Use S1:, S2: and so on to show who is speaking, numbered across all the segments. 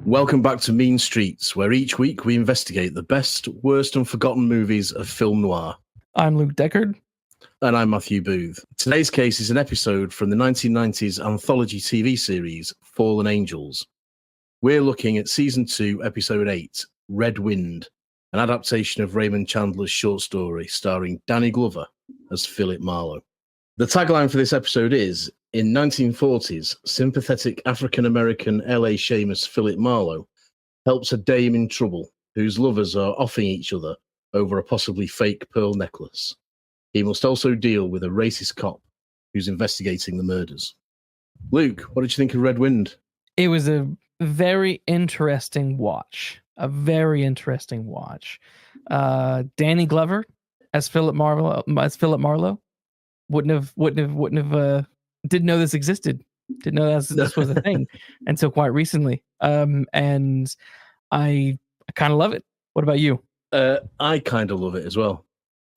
S1: Welcome back to Mean Streets, where each week we investigate the best, worst, and forgotten movies of film noir.
S2: I'm Luke Deckard.
S1: And I'm Matthew Booth. Today's case is an episode from the 1990s anthology TV series, Fallen Angels. We're looking at Season 2, Episode 8, Red Wind, an adaptation of Raymond Chandler's short story starring Danny Glover as Philip Marlowe. The tagline for this episode is, in 1940s, sympathetic African-American LA shamus Philip Marlowe helps a dame in trouble whose lovers are offing each other over a possibly fake pearl necklace. He must also deal with a racist cop who's investigating the murders. Luke, what did you think of Red Wind?
S2: It was a very interesting watch. Danny Glover as Philip Marlowe. Wouldn't have didn't know this existed. Didn't know this was a thing until quite recently. And I kind of love it. What about you?
S1: I kind of love it as well.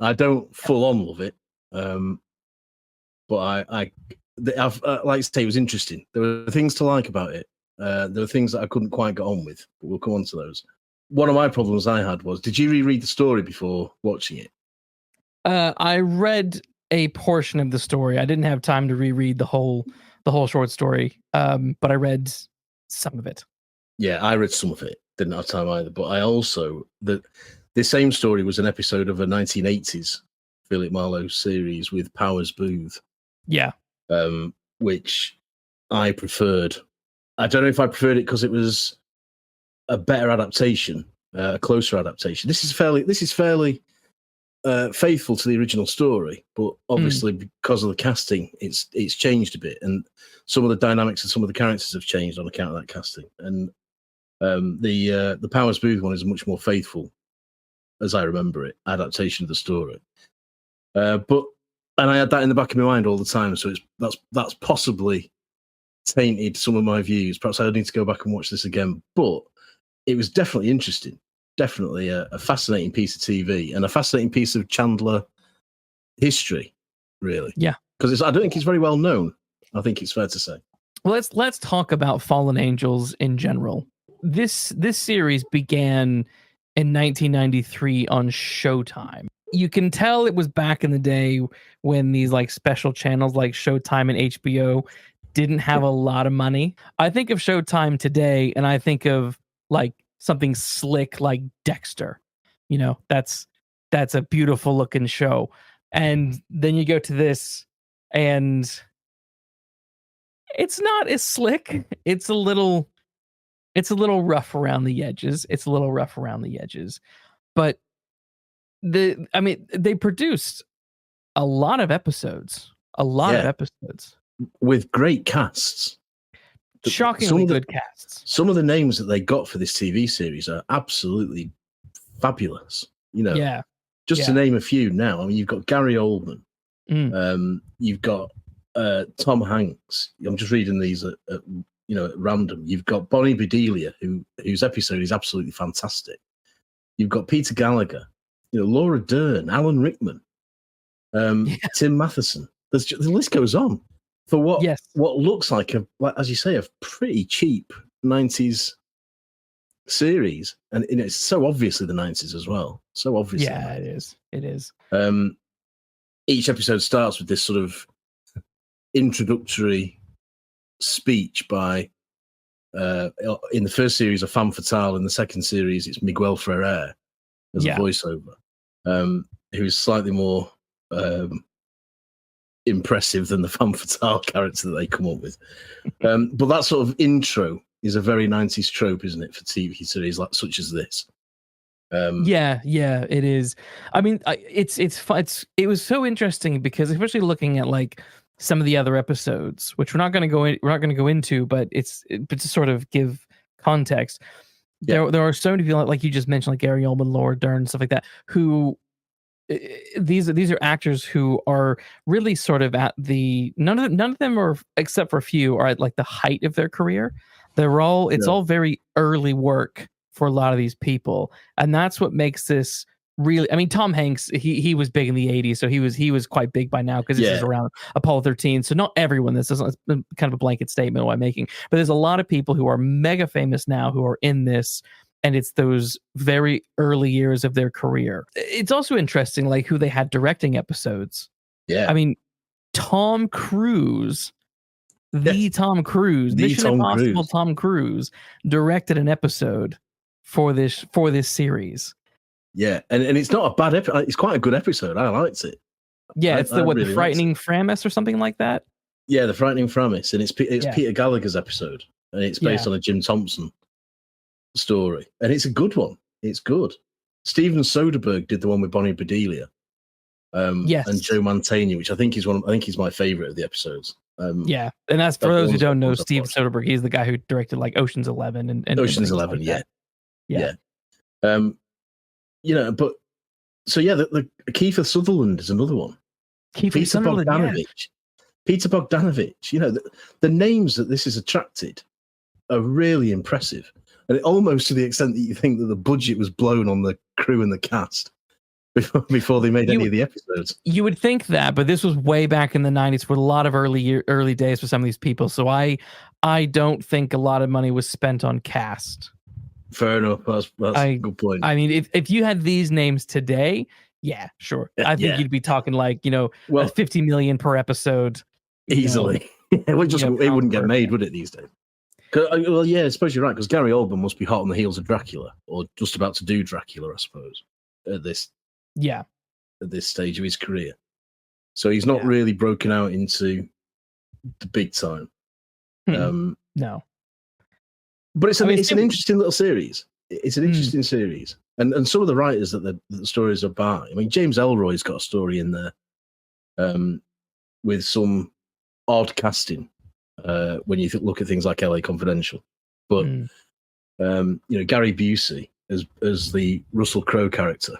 S1: I don't full on love it, but I've like to say, it was interesting. There were things to like about it. There were things that I couldn't quite get on with, but we'll come on to those. One of my problems I had was, did you reread the story before watching it?
S2: I read a portion of the story. I didn't have time to reread the whole short story, but I read some of it.
S1: Yeah, I read some of it. Didn't have time either. But I also the same story was an episode of a 1980s Philip Marlowe series with Powers Booth.
S2: Yeah,
S1: which I preferred. I don't know if I preferred it because it was a better adaptation, a closer adaptation. This is fairly faithful to the original story, but obviously because of the casting, it's changed a bit, and some of the dynamics of some of the characters have changed on account of that casting. And the Powers Booth one is much more faithful, as I remember it, adaptation of the story. And I had that in the back of my mind all the time, so that's possibly tainted some of my views. Perhaps I need to go back and watch this again, but it was definitely interesting. Definitely a fascinating piece of TV and a fascinating piece of Chandler history, really.
S2: Yeah,
S1: because I don't think it's very well known. I think it's fair to say.
S2: Well, let's talk about Fallen Angels in general. This series began in 1993 on Showtime. You can tell it was back in the day when these like special channels like Showtime and HBO didn't have a lot of money. I think of Showtime today, and I think of like something slick like Dexter. You know, that's a beautiful looking show. And then you go to this and it's not as slick. It's a little rough around the edges. But they produced a lot of episodes.
S1: With great casts.
S2: Shockingly good casts.
S1: Some of the names that they got for this TV series are absolutely fabulous. You know, to name a few now. I mean, you've got Gary Oldman. You've got Tom Hanks. I'm just reading these at random. You've got Bonnie Bedelia, whose episode is absolutely fantastic. You've got Peter Gallagher. Laura Dern, Alan Rickman, Tim Matheson. The list goes on. For what looks like as you say, a pretty cheap 90s series, and it's so obviously the 90s as well. So obviously,
S2: yeah, it is.
S1: Each episode starts with this sort of introductory speech by, in the first series, a femme fatale. In the second series, it's Miguel Ferrer as a voiceover, who's slightly more impressive than the femme fatale character that they come up with. But that sort of intro is a very 90s trope, isn't it, for TV series such as this?
S2: Yeah, it is. I mean, it was so interesting because, especially looking at like some of the other episodes, which we're not going to go into, but to sort of give context. There are so many people, like you just mentioned, like Gary Oldman, Laura Dern, stuff like that, who these are actors who are really sort of at the none of them are, except for a few, are at like the height of their career. It's all very early work for a lot of these people, and that's what makes this really, I mean, Tom Hanks, he was big in the 80s, so he was quite big by now because this is around Apollo 13. So not everyone, this isn't kind of a blanket statement what I'm making, but there's a lot of people who are mega famous now who are in this, and it's those very early years of their career. It's also interesting, like, who they had directing episodes.
S1: Yeah.
S2: I mean, Tom Cruise, Tom Cruise, Mission Impossible Tom Cruise directed an episode for this series.
S1: Yeah, and it's not a bad episode. It's quite a good episode. I liked it.
S2: Yeah, it's the Frightening Framus or something like that.
S1: Yeah, the Frightening Framus, and it's Peter Gallagher's episode, and it's based on a Jim Thompson story, and it's a good one. It's good. Steven Soderbergh did the one with Bonnie Bedelia, and Joe Mantegna, which I think is he's my favorite of the episodes. And
S2: that's for those who don't know, Steven Soderbergh. He's the guy who directed like Ocean's 11 and
S1: Ocean's 11.
S2: Like
S1: yeah. But so the Kiefer Sutherland is another one. Peter Bogdanovich. Peter Bogdanovich. The names that this has attracted are really impressive, and almost to the extent that you think that the budget was blown on the crew and the cast before they made any of the episodes. You
S2: would think that, but this was way back in the 90s with a lot of early days for some of these people. So I don't think a lot of money was spent on cast.
S1: Fair enough. That's a good point.
S2: I mean, if you had these names today, yeah, sure. I think you'd be talking like, $50 million per episode.
S1: Easily. It wouldn't get made, would it, these days? Well, yeah, I suppose you're right, because Gary Oldman must be hot on the heels of Dracula, or just about to do Dracula, I suppose, at this stage of his career. So he's not really broken out into the big time.
S2: No.
S1: But it's an interesting little series. It's an interesting series. And some of the writers that the stories are by, I mean, James Ellroy's got a story in there with some odd casting when you look at things like LA Confidential. But, Gary Busey as the Russell Crowe character.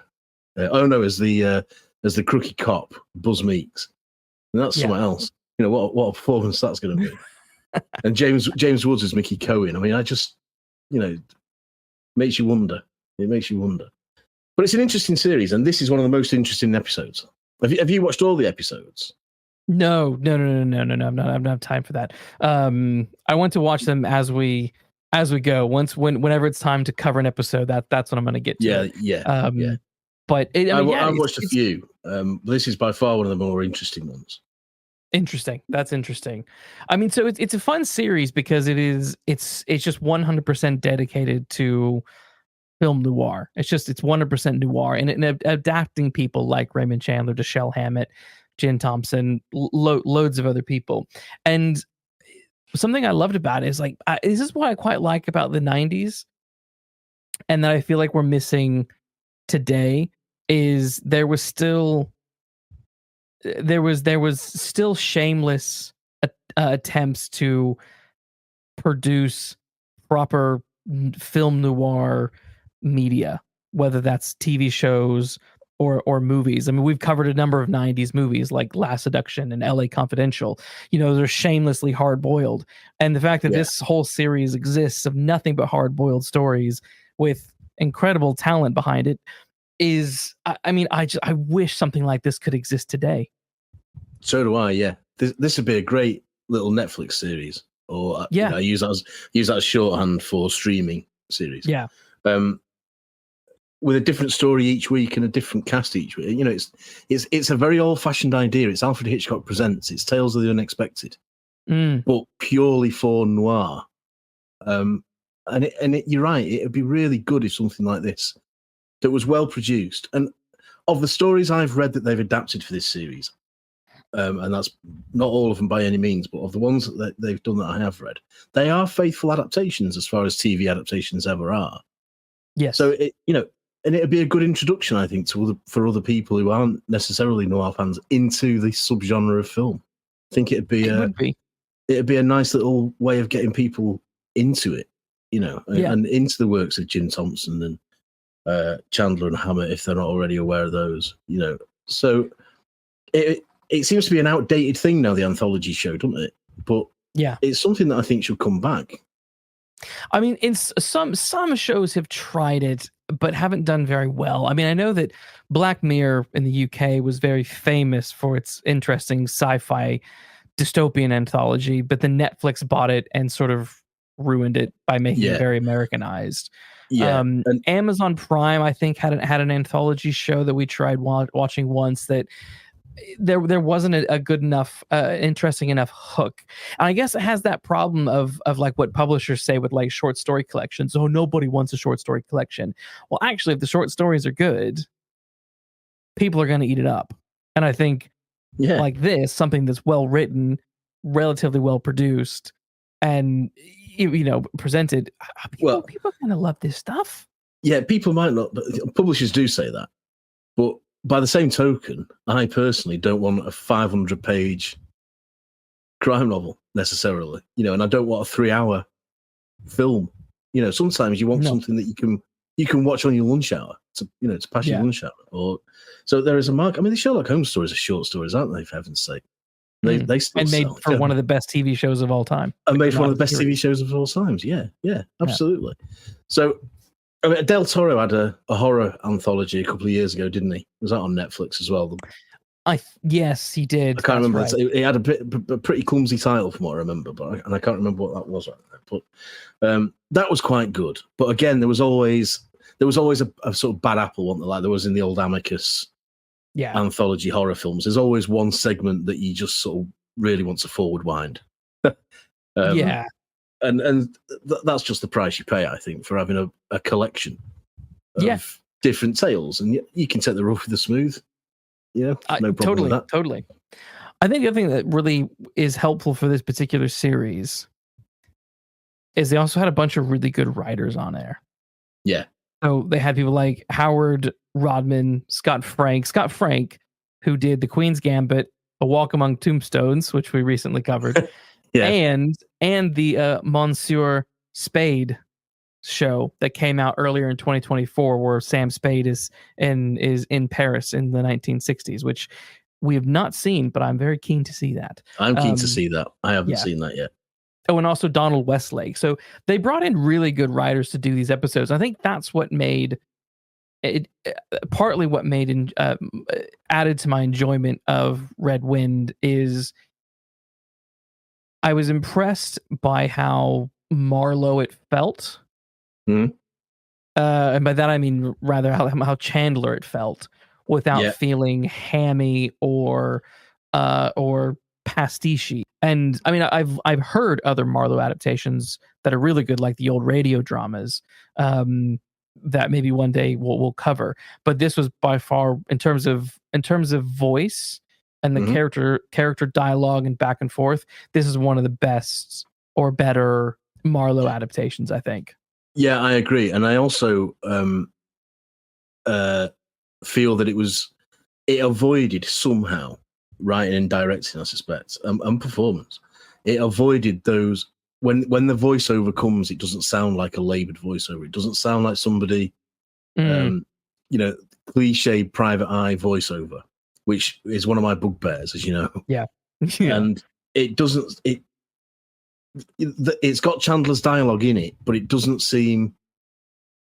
S1: As the crooky cop, Buzz Meeks. And that's something else. What a performance that's going to be. And James Woods is Mickey Cohen. I mean, I just, makes you wonder. It makes you wonder. But it's an interesting series, and this is one of the most interesting episodes. Have you watched all the episodes?
S2: No. I'm not. I don't have time for that. I want to watch them as we go. Whenever it's time to cover an episode, that's what I'm going to get to.
S1: Yeah.
S2: But
S1: I've watched a few. This is by far one of the more interesting ones.
S2: Interesting. That's interesting. I mean, so it's a fun series because it's just 100% dedicated to film noir. It's 100% noir and adapting people like Raymond Chandler, Dashiell Hammett, Jen Thompson, loads of other people. And something I loved about it is this is what I quite like about the 90s, and that I feel like we're missing today is there was still shameless attempts to produce proper film noir media, whether that's TV shows or movies. I mean, we've covered a number of 90s movies like Last Seduction and LA Confidential. They're shamelessly hard-boiled. And the fact that this whole series exists of nothing but hard-boiled stories with incredible talent behind it is, I wish something like this could exist today. So do I, yeah.
S1: This would be a great little Netflix series, or I use that as shorthand for streaming series.
S2: Yeah.
S1: With a different story each week and a different cast each week. It's a very old-fashioned idea. It's Alfred Hitchcock Presents. It's Tales of the Unexpected, but purely for noir. You're right. It would be really good if something like this that was well produced. And of the stories I've read that they've adapted for this series, and that's not all of them by any means, but of the ones that they've done that I have read, they are faithful adaptations as far as TV adaptations ever are.
S2: Yes.
S1: So and it'd be a good introduction, I think, for other people who aren't necessarily noir fans into this subgenre of film. I think it'd be a nice little way of getting people into it, and into the works of Jim Thompson and Chandler and Hammett if they're not already aware of those. So it seems to be an outdated thing now, the anthology show, doesn't it? But it's something that I think should come back.
S2: I mean, some shows have tried it, but haven't done very well. I mean, I know that Black Mirror in the UK was very famous for its interesting sci-fi dystopian anthology, but then Netflix bought it and sort of ruined it by making it very Americanized.
S1: And
S2: Amazon Prime, I think, had an anthology show that we tried watching once that there wasn't a good enough, interesting enough hook. And I guess it has that problem of like what publishers say with like short story collections. Oh, nobody wants a short story collection. Well, actually, if the short stories are good, people are going to eat it up. And I think like this, something that's well written, relatively well produced, and presented, people kind of love this stuff.
S1: Yeah, people might not, but publishers do say that. But by the same token, I personally don't want a 500-page crime novel necessarily, and I don't want a 3-hour film. Sometimes you want something that you can watch on your lunch hour to pass your lunch hour. Or so there is a market. I mean, the Sherlock Holmes stories are short stories, aren't they? For heaven's sake, they still
S2: made
S1: sell.
S2: For one of the best TV shows of all time.
S1: And made for one of the best TV shows of all times. Yeah, absolutely. So. I mean, Del Toro had a horror anthology a couple of years ago, didn't he? Was that on Netflix as well?
S2: Yes, he did.
S1: I can't remember. Right. It had a pretty clumsy title from what I remember, and I can't remember what that was right now. But that was quite good. But again, there was always a sort of bad apple, wasn't there? Like there was in the old Amicus anthology horror films. There's always one segment that you just sort of really want to forward wind. And that's just the price you pay, I think, for having a collection of different tales. And you can take the rough with the smooth. No problem with that.
S2: Totally. I think the other thing that really is helpful for this particular series is they also had a bunch of really good writers on there.
S1: Yeah.
S2: So they had people like Howard Rodman, Scott Frank, who did The Queen's Gambit, A Walk Among Tombstones, which we recently covered. And the Monsieur Spade show that came out earlier in 2024, where Sam Spade is in Paris in the 1960s, which we have not seen, but I'm very keen to see that.
S1: I'm keen to see that. I haven't seen that yet.
S2: Oh, and also Donald Westlake. So they brought in really good writers to do these episodes. I think that's what made it partly what made added to my enjoyment of Red Wind is I was impressed by how Marlowe it felt.
S1: Mm-hmm.
S2: And by that, I mean, rather how Chandler it felt without feeling hammy or pastiche. And I mean, I've heard other Marlowe adaptations that are really good, like the old radio dramas that maybe one day we'll cover. But this was by far, in terms of voice and the character dialogue and back and forth, this is one of the best or better Marlowe adaptations, I think.
S1: Yeah, I agree. And I also feel that it avoided somehow, writing and directing, I suspect, and performance. It avoided those, when the voiceover comes, it doesn't sound like a laboured voiceover. It doesn't sound like somebody, cliche private eye voiceover, which is one of my bugbears, as you know.
S2: Yeah.
S1: And it doesn't, it's got Chandler's dialogue in it, but it doesn't seem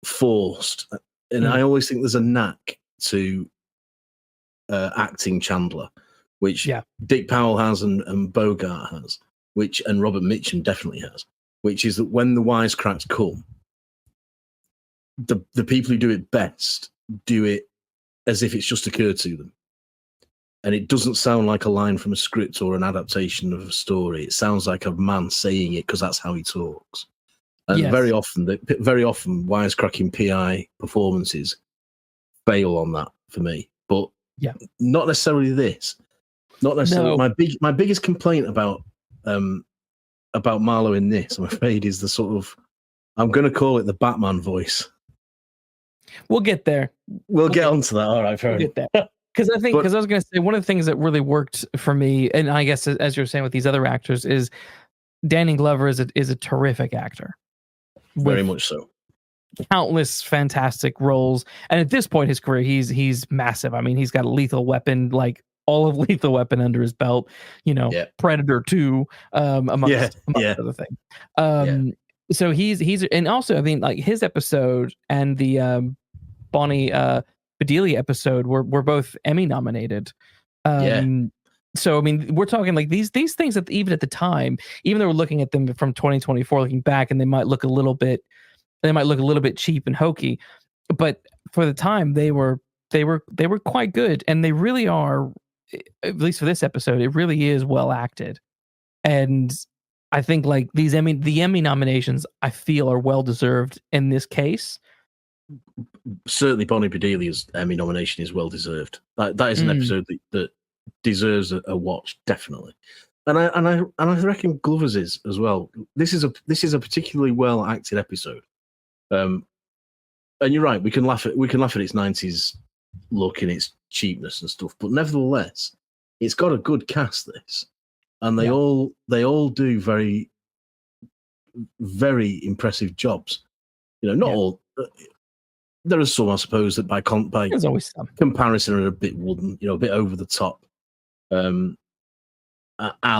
S1: forced. And I always think there's a knack to acting Chandler, which Dick Powell has and Bogart has, and Robert Mitchum definitely has, which is that when the wisecracks come, the people who do it best do it as if it's just occurred to them. And it doesn't sound like a line from a script or an adaptation of a story. It sounds like a man saying it because that's how he talks. And very often wisecracking PI performances fail on that for me. But not necessarily this. Not necessarily. No. My biggest complaint about Marlowe in this, I'm afraid, is the sort of, I'm going to call it the Batman voice.
S2: We'll get there.
S1: We'll get onto that. All right,
S2: we'll get there. Because I was going to say, one of the things that really worked for me, and I guess as you're saying with these other actors, is Danny Glover is a terrific actor.
S1: Very much so.
S2: Countless fantastic roles, and at this point in his career, he's massive. I mean, he's got a Lethal Weapon, like all of Lethal Weapon under his belt. Predator 2, amongst other things. So he's and also, I mean, like his episode and the Bonnie Bedelia episode were both Emmy nominated. So I mean, we're talking like these things that even at the time, even though we're looking at them from 2024, looking back, and they might look a little bit cheap and hokey, but for the time they were quite good, and they really are. At least for this episode, it really is well acted, and I think like the Emmy nominations, I feel are well deserved in this case.
S1: Certainly, Bonnie Bedelia's Emmy nomination is well deserved. That is an episode that deserves a watch, definitely. And I reckon Glover's is as well. This is a particularly well acted episode. And you're right, we can laugh at its 90s look and its cheapness and stuff, but nevertheless, it's got a good cast, this, and they all do very, very impressive jobs. Not all. There are some, I suppose, that by
S2: there's always some
S1: comparison are a bit wooden, a bit over the top. Al,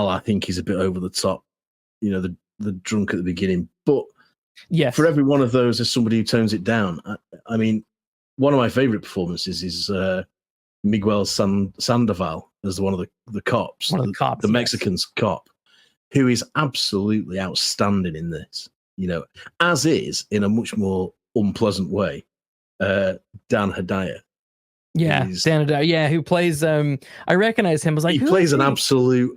S1: I think, is a bit over the top. The drunk at the beginning, but for every one of those, there's somebody who tones it down. I mean, one of my favorite performances is Miguel Sandoval as one of the cops, the Mexican cop, who is absolutely outstanding in this. As is, in a much more unpleasant way, Dan Hedaya.
S2: Yeah, Dan Hedaya. Yeah, who plays? I recognize him. I was like,
S1: he plays an absolute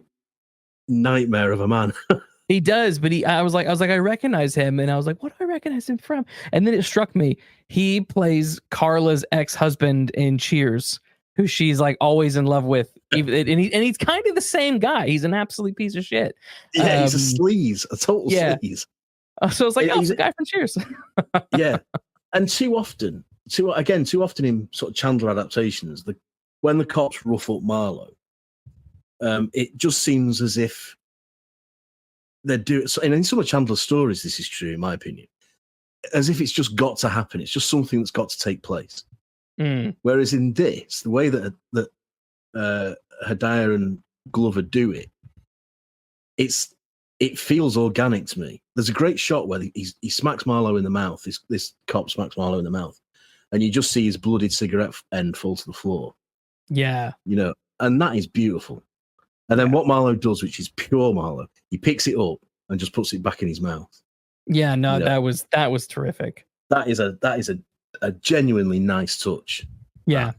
S1: nightmare of a man.
S2: He does, but I was like, I recognize him, and I was like, what do I recognize him from? And then it struck me, he plays Carla's ex-husband in Cheers, who she's like always in love with, and he's kind of the same guy. He's an absolute piece of shit.
S1: Yeah, he's a sleaze, a total sleaze.
S2: So it's like, it's the guy from Cheers.
S1: Yeah, and too often in sort of Chandler adaptations, when the cops rough up Marlowe, it just seems as if they're doing. And in some of Chandler's stories, this is true, in my opinion, as if it's just got to happen. It's just something that's got to take place. Whereas in this, the way that Hedaya and Glover do it, it feels organic to me. There's a great shot where he smacks Marlowe in the mouth. This cop smacks Marlowe in the mouth, and you just see his bloodied cigarette end fall to the floor.
S2: Yeah,
S1: and that is beautiful. And then what Marlowe does, which is pure Marlowe, he picks it up and just puts it back in his mouth.
S2: Yeah, no, that was terrific.
S1: That is a genuinely nice touch.
S2: Yeah.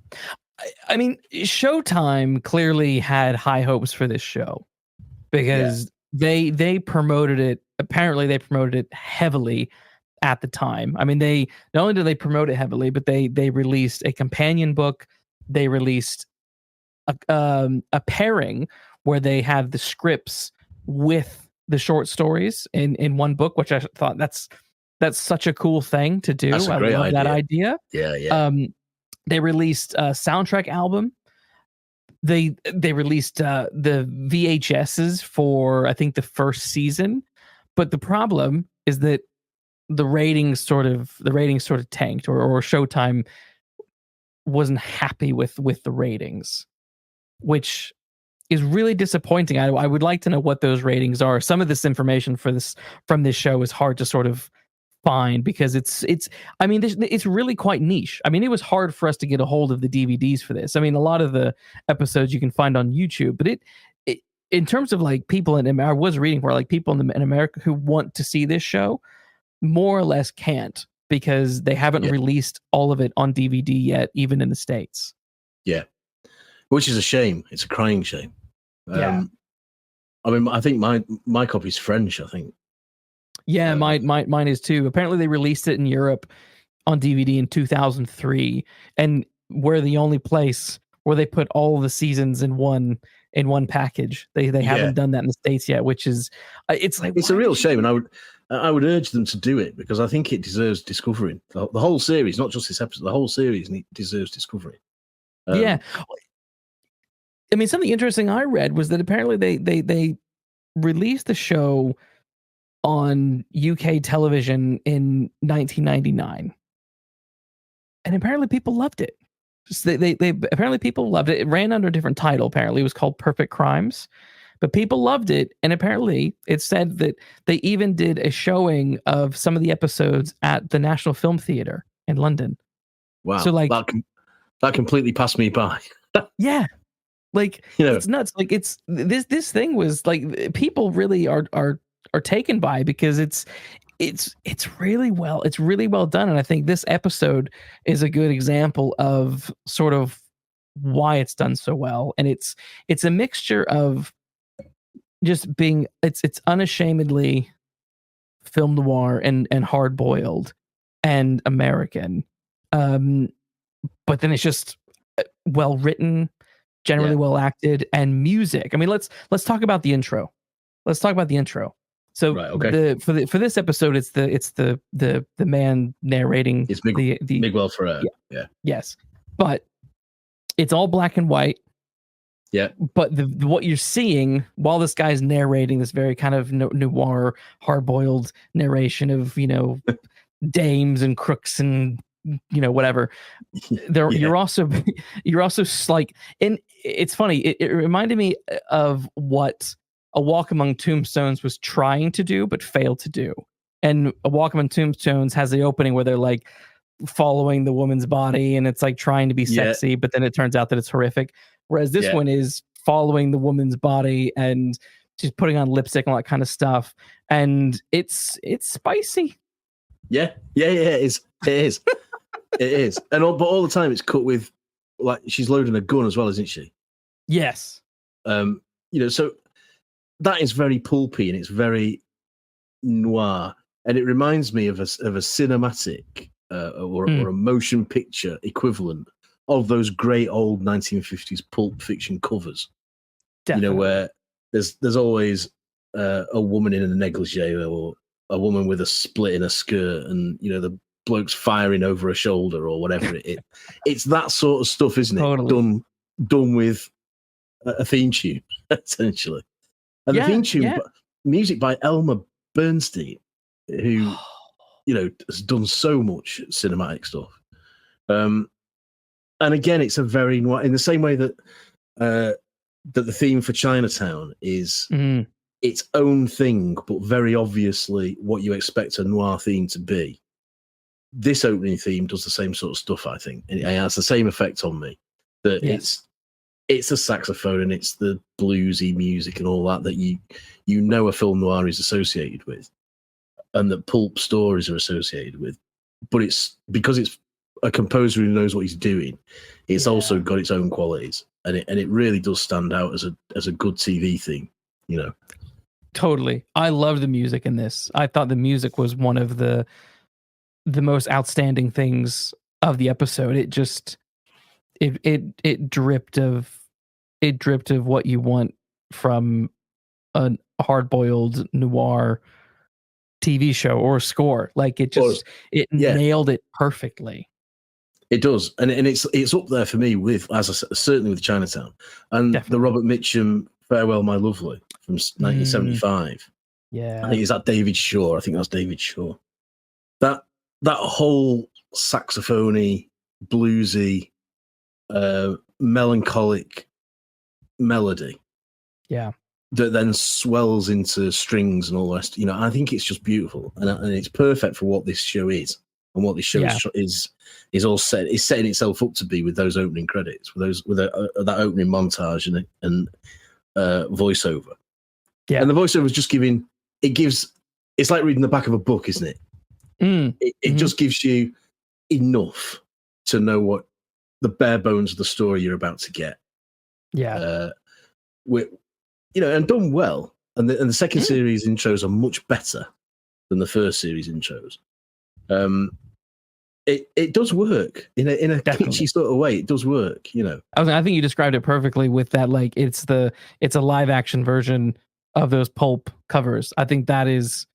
S2: I mean, Showtime clearly had high hopes for this show because they promoted it. Apparently, they promoted it heavily at the time. I mean, they not only did they promote it heavily, but they released a companion book. They released a pairing where they have the scripts with the short stories in one book, which I thought that's such a cool thing to do.
S1: That's a great idea.
S2: That idea.
S1: Yeah.
S2: They released a soundtrack album. They released the VHSs for, I think, the first season, but the problem is that the ratings sort of tanked, or Showtime wasn't happy with the ratings, which is really disappointing. I would like to know what those ratings are. Some of this information from this show is hard to sort of find because it's really quite niche. I mean, it was hard for us to get a hold of the DVDs for this. I mean, a lot of the episodes you can find on YouTube, but it in terms of like people in America, I was reading where like people in America who want to see this show more or less can't because they haven't released all of it on DVD yet, even in the States. Yeah.
S1: Which is a shame. It's a crying shame. I mean, I think my copy's French, I think.
S2: Yeah, mine is too. Apparently they released it in Europe on DVD in 2003, and we're the only place where they put all the seasons in one package. They haven't done that in the States yet, which is it's
S1: a real shame, and I would urge them to do it because I think it deserves discovering. The whole series, not just this episode, the whole series deserves discovering.
S2: Yeah. I mean, something interesting I read was that apparently they released the show on UK television in 1999, and apparently people loved it. They apparently people loved it. It ran under a different title. Apparently, it was called Perfect Crimes, but people loved it. And apparently, it said that they even did a showing of some of the episodes at the National Film Theatre in London.
S1: Wow.
S2: So like
S1: that completely passed me by.
S2: yeah, like
S1: You know,
S2: it's nuts. Like it's this thing was like people really are taken by it because it's really well done, and I think this episode is a good example of sort of why it's done so well. And it's a mixture of just being it's unashamedly film noir and hard boiled and American, but then it's just well written, generally well acted, and music. I mean, let's talk about the intro. Let's talk about the intro. So
S1: right, okay.
S2: for this episode, it's the man narrating.
S1: It's
S2: the
S1: Miguel Ferrer. Yeah.
S2: Yes, but it's all black and white.
S1: Yeah.
S2: But what you're seeing while this guy's narrating this very kind of noir, hard-boiled narration of, you know, dames and crooks and, you know, whatever. You're also like, and it's funny. It reminded me of what A Walk Among Tombstones was trying to do but failed to do. And A Walk Among Tombstones has the opening where they're like following the woman's body and it's like trying to be sexy, but then it turns out that it's horrific. Whereas this one is following the woman's body and she's putting on lipstick and all that kind of stuff. And it's spicy.
S1: Yeah, it is. It is. It is. And but all the time it's cut with, like, she's loading a gun as well, isn't she?
S2: Yes.
S1: You know, so that is very pulpy and it's very noir. And it reminds me of a cinematic or a motion picture equivalent of those great old 1950s pulp fiction covers. Definitely. You know, where there's always a woman in a negligee or a woman with a split in a skirt and, you know, the bloke's firing over her shoulder or whatever. It's that sort of stuff, isn't it?
S2: Totally.
S1: Done with a theme tune, essentially. And the theme tune, music by Elmer Bernstein, who, you know, has done so much cinematic stuff. And again, it's a very noir, in the same way that that the theme for Chinatown is its own thing, but very obviously what you expect a noir theme to be. This opening theme does the same sort of stuff, I think, and it has the same effect on me. That it's a saxophone and it's the bluesy music and all that you know a film noir is associated with, and that pulp stories are associated with. But it's because it's a composer who knows what he's doing. It's also got its own qualities, and it really does stand out as a good TV theme, you know.
S2: Totally. I love the music in this. I thought the music was one of the most outstanding things of the episode. It just it dripped of what you want from a hard-boiled noir TV show or score. Like it nailed it perfectly.
S1: It does, and it's up there for me with, as I said, certainly with Chinatown and the Robert Mitchum "Farewell, My Lovely" from 1975.
S2: Yeah,
S1: I think that's David Shaw. I think that's David Shaw. That whole saxophony, bluesy, melancholic melody.
S2: Yeah.
S1: That then swells into strings and all the rest. You know, I think it's just beautiful, and it's perfect for what this show is. And what this show is all set. It's setting itself up to be with those opening credits, with that opening montage and voiceover. Yeah, and the voiceover is just it's like reading the back of a book, isn't it? It just gives you enough to know what the bare bones of the story you're about to get. Yeah, and done well. And the second series intros are much better than the first series intros. It does work in a kitschy sort of way. It does work, you know.
S2: I think you described it perfectly with that. Like it's a live action version of those pulp covers. I think that is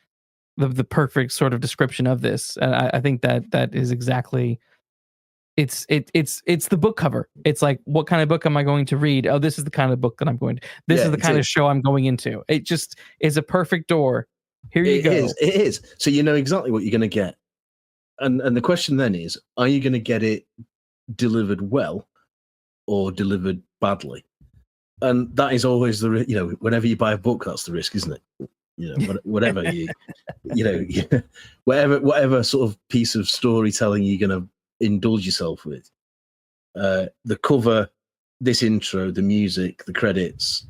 S2: the perfect sort of description of this. And I think that is exactly. It's the book cover. It's like, what kind of book am I going to read? Oh, this is the kind of book that I'm going to. This is the kind of show I'm going into. It just is a perfect door. Here you go.
S1: It is. So you know exactly what you're going to get. And the question then is, are you going to get it delivered well or delivered badly? And that is always whenever you buy a book, that's the risk, isn't it? You know, whatever whatever sort of piece of storytelling you're going to indulge yourself with. The cover, this intro, the music, the credits,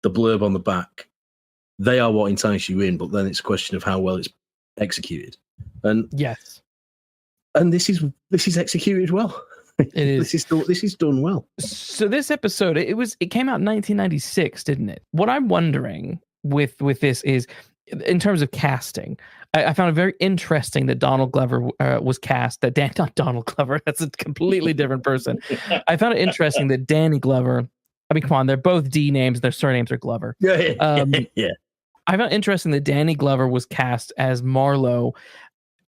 S1: the blurb on the back, they are what entice you in, but then it's a question of how well it's executed. And
S2: yes,
S1: and this is executed well.
S2: it is.
S1: This is done well.
S2: So this episode, it came out in 1996, didn't it? What I'm wondering with this is, in terms of casting, I found it very interesting that Donald Glover was cast. Not Donald Glover. That's a completely different person. I found it interesting that Danny Glover. I mean, come on, they're both D names. Their surnames are Glover.
S1: Yeah.
S2: I found it interesting that Danny Glover was cast as Marlowe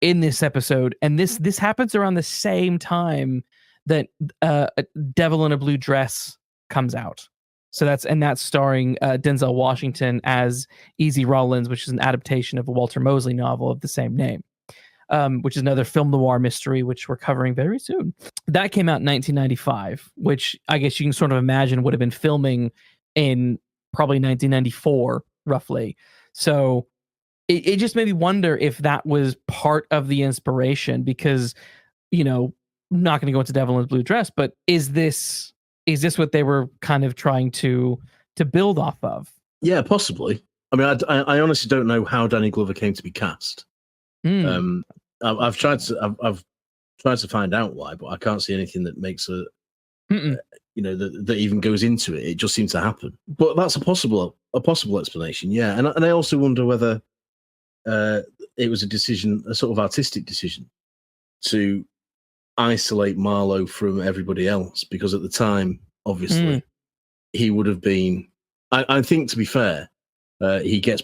S2: in this episode, and this happens around the same time that Devil in a Blue Dress comes out. So that's starring Denzel Washington as Easy Rawlins, which is an adaptation of a Walter Mosley novel of the same name, which is another film noir mystery, which we're covering very soon. That came out in 1995, which I guess you can sort of imagine would have been filming in probably 1994, roughly. So it just made me wonder if that was part of the inspiration, because, you know, I'm not going to go into Devil in a Blue Dress, but is this what they were kind of trying to build off of?
S1: Yeah, possibly. I mean, I honestly don't know how Danny Glover came to be cast. I've tried to find out why, but I can't see anything that makes that even goes into it. It just seems to happen. But that's a possible explanation. Yeah, and I also wonder whether it was a sort of artistic decision to isolate Marlowe from everybody else, because at the time, obviously, he would have been. I think, to be fair, he gets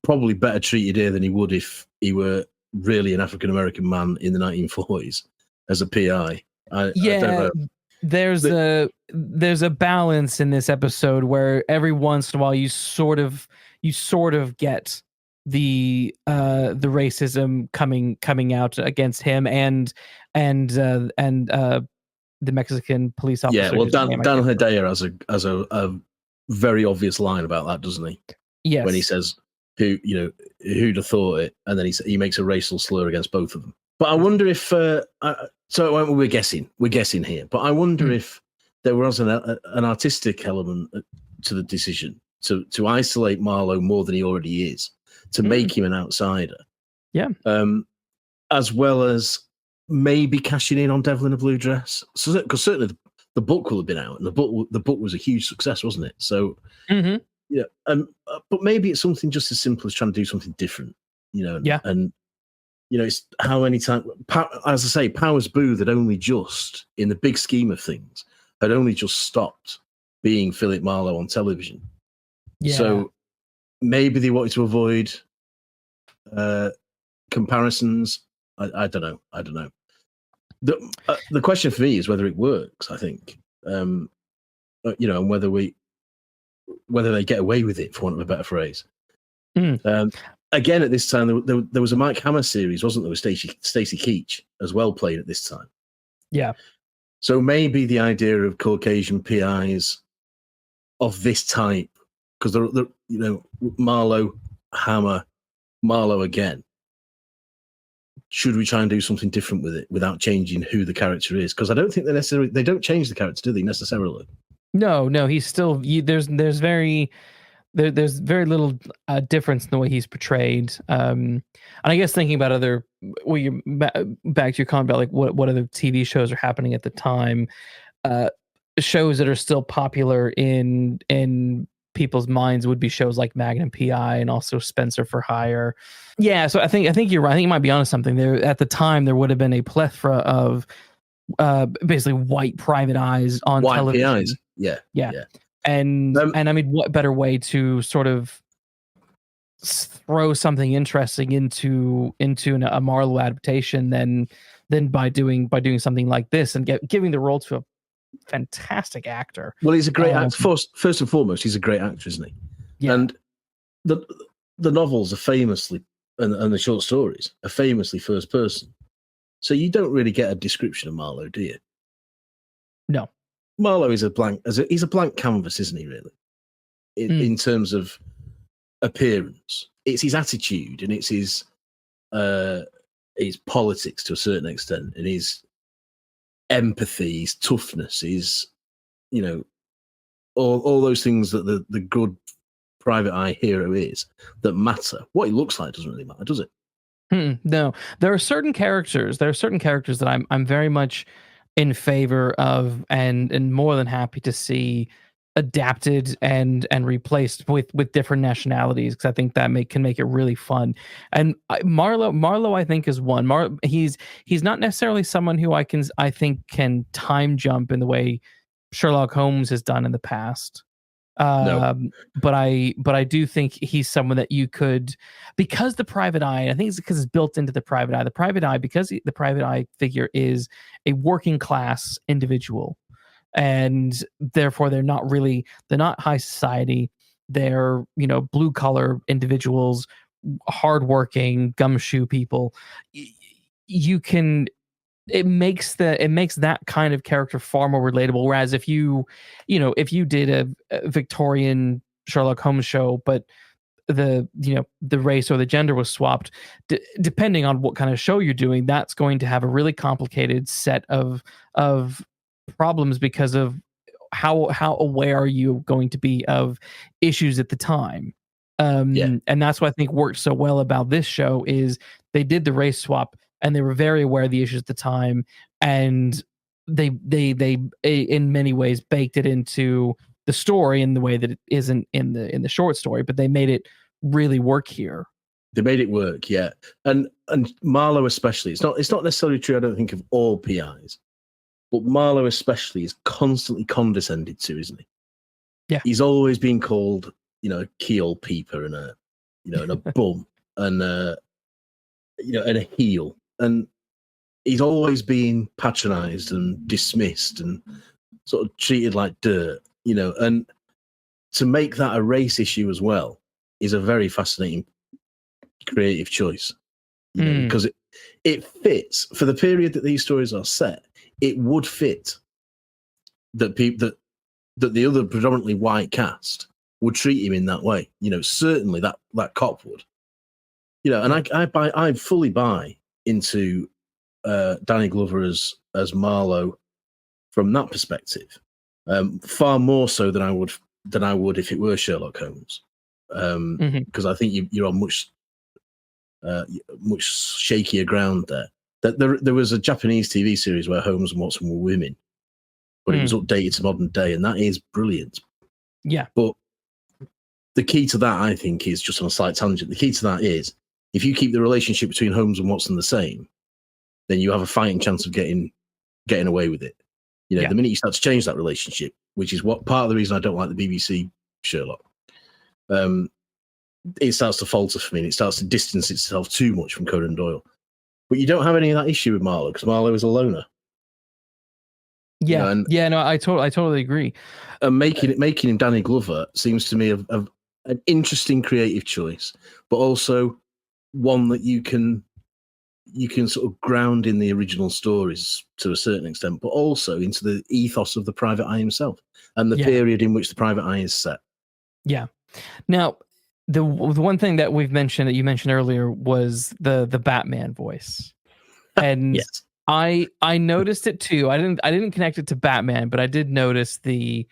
S1: probably better treated here than he would if he were really an African American man in the 1940s as a PI. There's
S2: a balance in this episode where every once in a while you sort of get the racism coming out against him and the Mexican police officer.
S1: Yeah, well, Dan Hedaya has a very obvious line about that, doesn't he?
S2: Yes.
S1: When he says, who'd have thought it, and then he makes a racial slur against both of them. But I wonder if so we're guessing here, but I wonder if there was an artistic element to the decision to isolate Marlowe more than he already is, to make him an outsider.
S2: Yeah.
S1: As well as maybe cashing in on Devil in a Blue Dress. So, because certainly the book will have been out, and the book was a huge success, wasn't it? So, yeah. But maybe it's something just as simple as trying to do something different, And it's how many times, as I say, Powers Booth had only just, in the big scheme of things, had only just stopped being Philip Marlowe on television. Yeah. So maybe they wanted to avoid comparisons. I don't know. The question for me is whether it works. I think, and whether they get away with it, for want of a better phrase. Again, at this time, there was a Mike Hammer series, wasn't there, with Stacey Keach as well playing at this time.
S2: Yeah.
S1: So maybe the idea of Caucasian PIs of this type, because Marlowe, Hammer, Marlowe again. Should we try and do something different with it without changing who the character is? Because I don't think they don't change the character, do they, necessarily?
S2: No, he's still there's very little difference in the way he's portrayed. And I guess thinking about other, you back to your comment about like what other TV shows are happening at the time, shows that are still popular in people's minds would be shows like Magnum PI and also Spencer for Hire. Yeah, so I think you're right. I think you might be onto something there. At the time, there would have been a plethora of basically white private eyes on television.
S1: PIs. Yeah.
S2: And I mean, what better way to sort of throw something interesting into a Marlowe adaptation than by doing something like this and giving the role to a fantastic actor.
S1: Well, he's a great actor. First and foremost, he's a great actor, isn't he? Yeah. And the novels are famously, and the short stories are famously first person. So you don't really get a description of Marlowe, do you?
S2: No.
S1: Marlowe is he's a blank canvas, isn't he, really? In terms of appearance. It's his attitude and it's his politics to a certain extent, and his empathy, his toughness, his, all those things that the good private eye hero is that matter. What he looks like doesn't really matter, does it?
S2: No, there are certain characters. There are certain characters that I'm very much in favor of, and more than happy to see adapted and replaced with different nationalities, because I think that can make it really fun. And Marlowe I think is one. He's not necessarily someone who I think can time jump in the way Sherlock Holmes has done in the past.
S1: No.
S2: But I do think he's someone that you could, because the private eye, I think it's because it's built into the private eye. The private eye, because the private eye figure is a working class individual, and therefore they're not high society. They're, blue collar individuals, hardworking gumshoe people. You can. It makes that kind of character far more relatable. Whereas if you did a Victorian Sherlock Holmes show, but the race or the gender was swapped, depending on what kind of show you're doing, that's going to have a really complicated set of problems, because of how aware are you going to be of issues at the time. And that's what I think worked so well about this show is they did the race swap, and they were very aware of the issues at the time, and they in many ways baked it into the story in the way that it isn't in the short story, but they made it really work here.
S1: They made it work, yeah. And Marlowe especially. It's not necessarily true, I don't think, of all PIs, but Marlowe especially is constantly condescended to, isn't he?
S2: Yeah.
S1: He's always been called, a keel peeper and and a bum and and a heel. And he's always been patronized and dismissed and sort of treated like dirt, and to make that a race issue as well is a very fascinating creative choice, because it fits for the period that these stories are set. It would fit that that the other predominantly white cast would treat him in that way. Certainly that cop would, and I fully buy into Danny Glover as Marlowe from that perspective, far more so than I would if it were Sherlock Holmes, because I think you're on much shakier ground there. That there was a Japanese TV series where Holmes and Watson were women, but it was updated to modern day, and that is brilliant.
S2: Yeah,
S1: but the key to that, I think, is just on a slight tangent. The key to that is if you keep the relationship between Holmes and Watson the same, then you have a fighting chance of getting away with it. The minute you start to change that relationship, which is what part of the reason I don't like the BBC Sherlock, it starts to falter for me, and it starts to distance itself too much from Conan Doyle. But you don't have any of that issue with Marlowe, because Marlowe is a loner.
S2: Yeah, no, I totally agree.
S1: And making him Danny Glover seems to me an interesting creative choice, but also one that you can sort of ground in the original stories to a certain extent, but also into the ethos of the Private Eye himself and the period in which the Private Eye is set. Yeah.
S2: Now, the one thing that you mentioned earlier was the Batman voice, and
S1: yes.
S2: I noticed it too. I didn't connect it to Batman, but I did notice he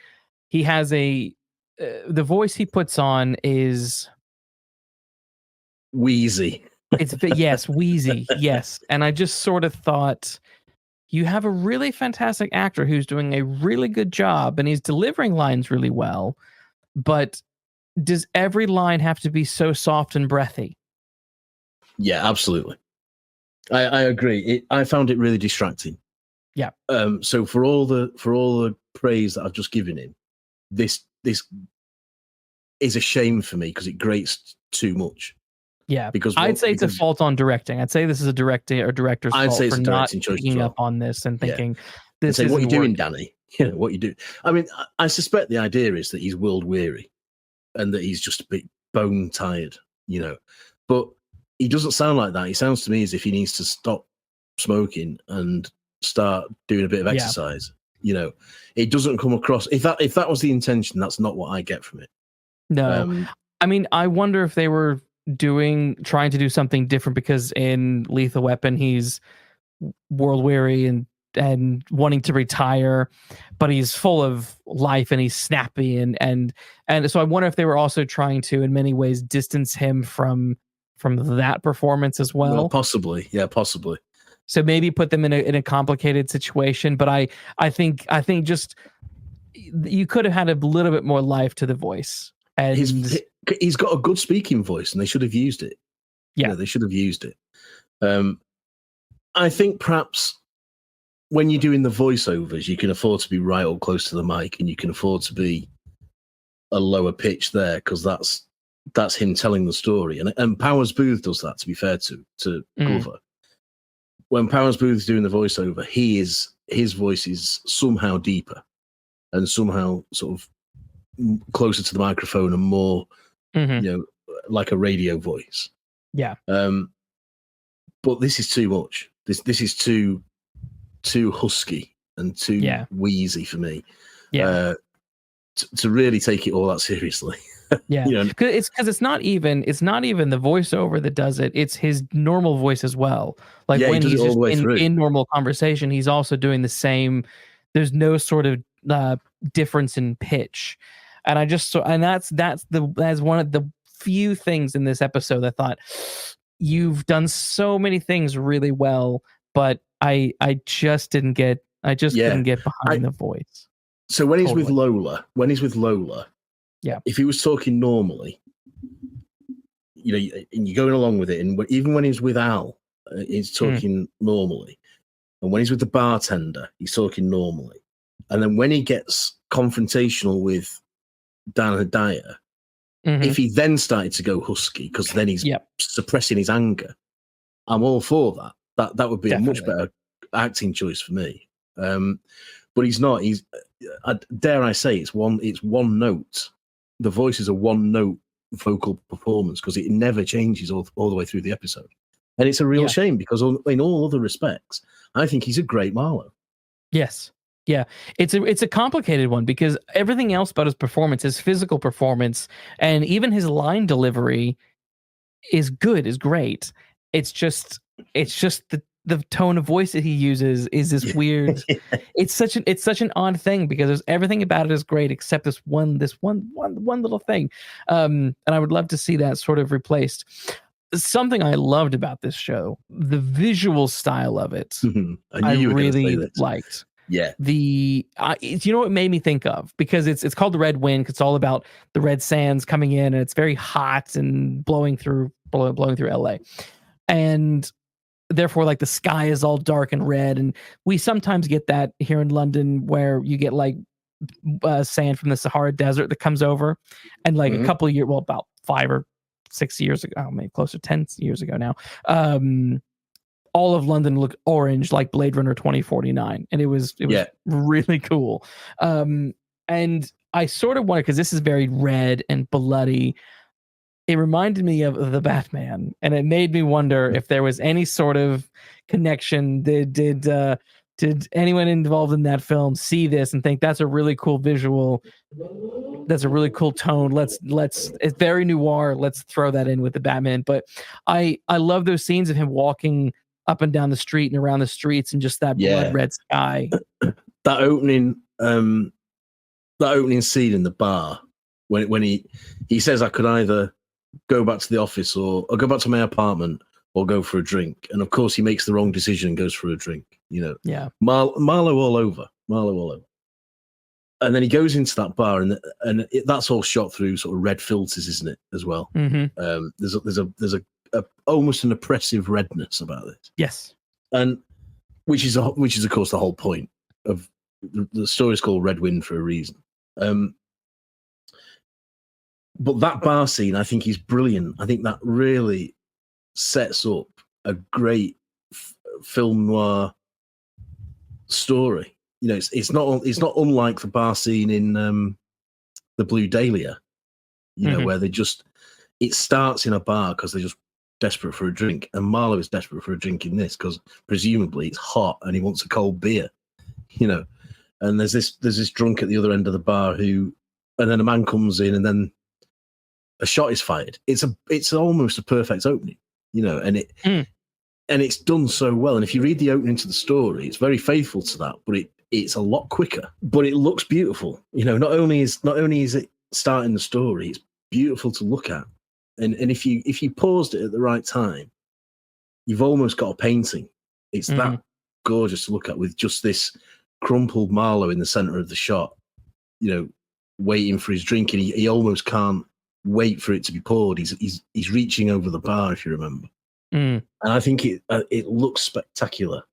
S2: has the voice he puts on is
S1: wheezy.
S2: Yes, wheezy. Yes. And I just sort of thought, you have a really fantastic actor who's doing a really good job and he's delivering lines really well, but does every line have to be so soft and breathy?
S1: Yeah, absolutely. I agree. I found it really distracting.
S2: Yeah.
S1: So for all the praise that I've just given him, this is a shame for me because it grates too much.
S2: Yeah, because I'd say it's a fault on directing. I'd say this is a director's fault for not picking up on this and thinking this is
S1: what you're doing, Danny. What you do. I mean, I suspect the idea is that he's world weary and that he's just a bit bone tired, But he doesn't sound like that. He sounds to me as if he needs to stop smoking and start doing a bit of exercise. It doesn't come across. If that was the intention, that's not what I get from it.
S2: No, I mean, I wonder if they were trying to do something different, because in Lethal Weapon he's world weary and wanting to retire, but he's full of life and he's snappy and so I wonder if they were also trying to, in many ways, distance him from that performance as well.
S1: Possibly, yeah, possibly.
S2: So maybe put them in a complicated situation, but I think just you could have had a little bit more life to the voice. And
S1: he's got a good speaking voice, and they should have used it.
S2: Yeah,
S1: they should have used it. I think perhaps when you're doing the voiceovers, you can afford to be right up close to the mic, and you can afford to be a lower pitch there because that's him telling the story. And Powers Booth does that. To be fair to Glover, when Powers Booth is doing the voiceover, his voice is somehow deeper and somehow sort of closer to the microphone and more, like a radio voice.
S2: Yeah.
S1: But this is too much. This is too husky and too wheezy for me.
S2: Yeah.
S1: To really take it all that seriously.
S2: Yeah. Because it's not even the voiceover that does it. It's his normal voice as well. Like when he's just in normal conversation, he's also doing the same. There's no sort of difference in pitch. And that's one of the few things in this episode I thought, you've done so many things really well, but I just couldn't get behind the voice.
S1: So when he's with Lola,
S2: yeah,
S1: if he was talking normally, and you're going along with it, and even when he's with Al, he's talking normally, and when he's with the bartender, he's talking normally, and then when he gets confrontational with Dan Hedaya, if he then started to go husky, because then he's suppressing his anger, I'm all for that. That would be a much better acting choice for me. But he's not. He's dare I say it's one note. The voice is a one note vocal performance because it never changes all the way through the episode, and it's a real shame because in all other respects, I think he's a great Marlowe.
S2: Yes. Yeah, it's a complicated one because everything else about his performance, his physical performance, and even his line delivery is great. It's just the tone of voice that he uses is this weird. It's such an odd thing because there's everything about it is great except this one little thing, and I would love to see that sort of replaced. Something I loved about this show, the visual style of it, I really liked.
S1: Yeah.
S2: You know what it made me think of? Because it's called The Red Wind. It's all about the red sands coming in, and it's very hot and blowing through LA. And therefore, like the sky is all dark and red. And we sometimes get that here in London where you get like sand from the Sahara Desert that comes over. And like a couple of years, well, about 5 or 6 years ago, maybe closer to 10 years ago now, all of London looked orange like Blade Runner 2049. And it was really cool. And I sort of wondered, because this is very red and bloody, it reminded me of the Batman, and it made me wonder if there was any sort of connection. Did anyone involved in that film see this and think that's a really cool visual? That's a really cool tone. Let's it's very noir. Let's throw that in with the Batman. But I love those scenes of him walking up and down the street and around the streets and just that blood red sky.
S1: That opening scene in the bar when he says I could either go back to the office or go back to my apartment or go for a drink, and of course he makes the wrong decision and goes for a drink. Marlowe all over. And then he goes into that bar, and that's all shot through sort of red filters, isn't it? As well, there's a almost an oppressive redness about this.
S2: Yes,
S1: and which is of course the whole point of the story is called Red Wind for a reason. But that bar scene, I think, is brilliant. I think that really sets up a great film noir story. It's not unlike the bar scene in the Blue Dahlia, where it starts in a bar because they're just desperate for a drink, and Marlowe is desperate for a drink in this because presumably it's hot and he wants a cold beer, And there's this drunk at the other end of the bar and then a man comes in and then a shot is fired. It's almost a perfect opening, and and it's done so well. And if you read the opening to the story, it's very faithful to that, but it's a lot quicker. But it looks beautiful. You know, not only is it starting the story, it's beautiful to look at. And if you paused it at the right time, you've almost got a painting. It's that gorgeous to look at, with just this crumpled Marlowe in the center of the shot, you know, waiting for his drink, and he almost can't wait for it to be poured. He's reaching over the bar, if you remember. And I think it looks spectacular.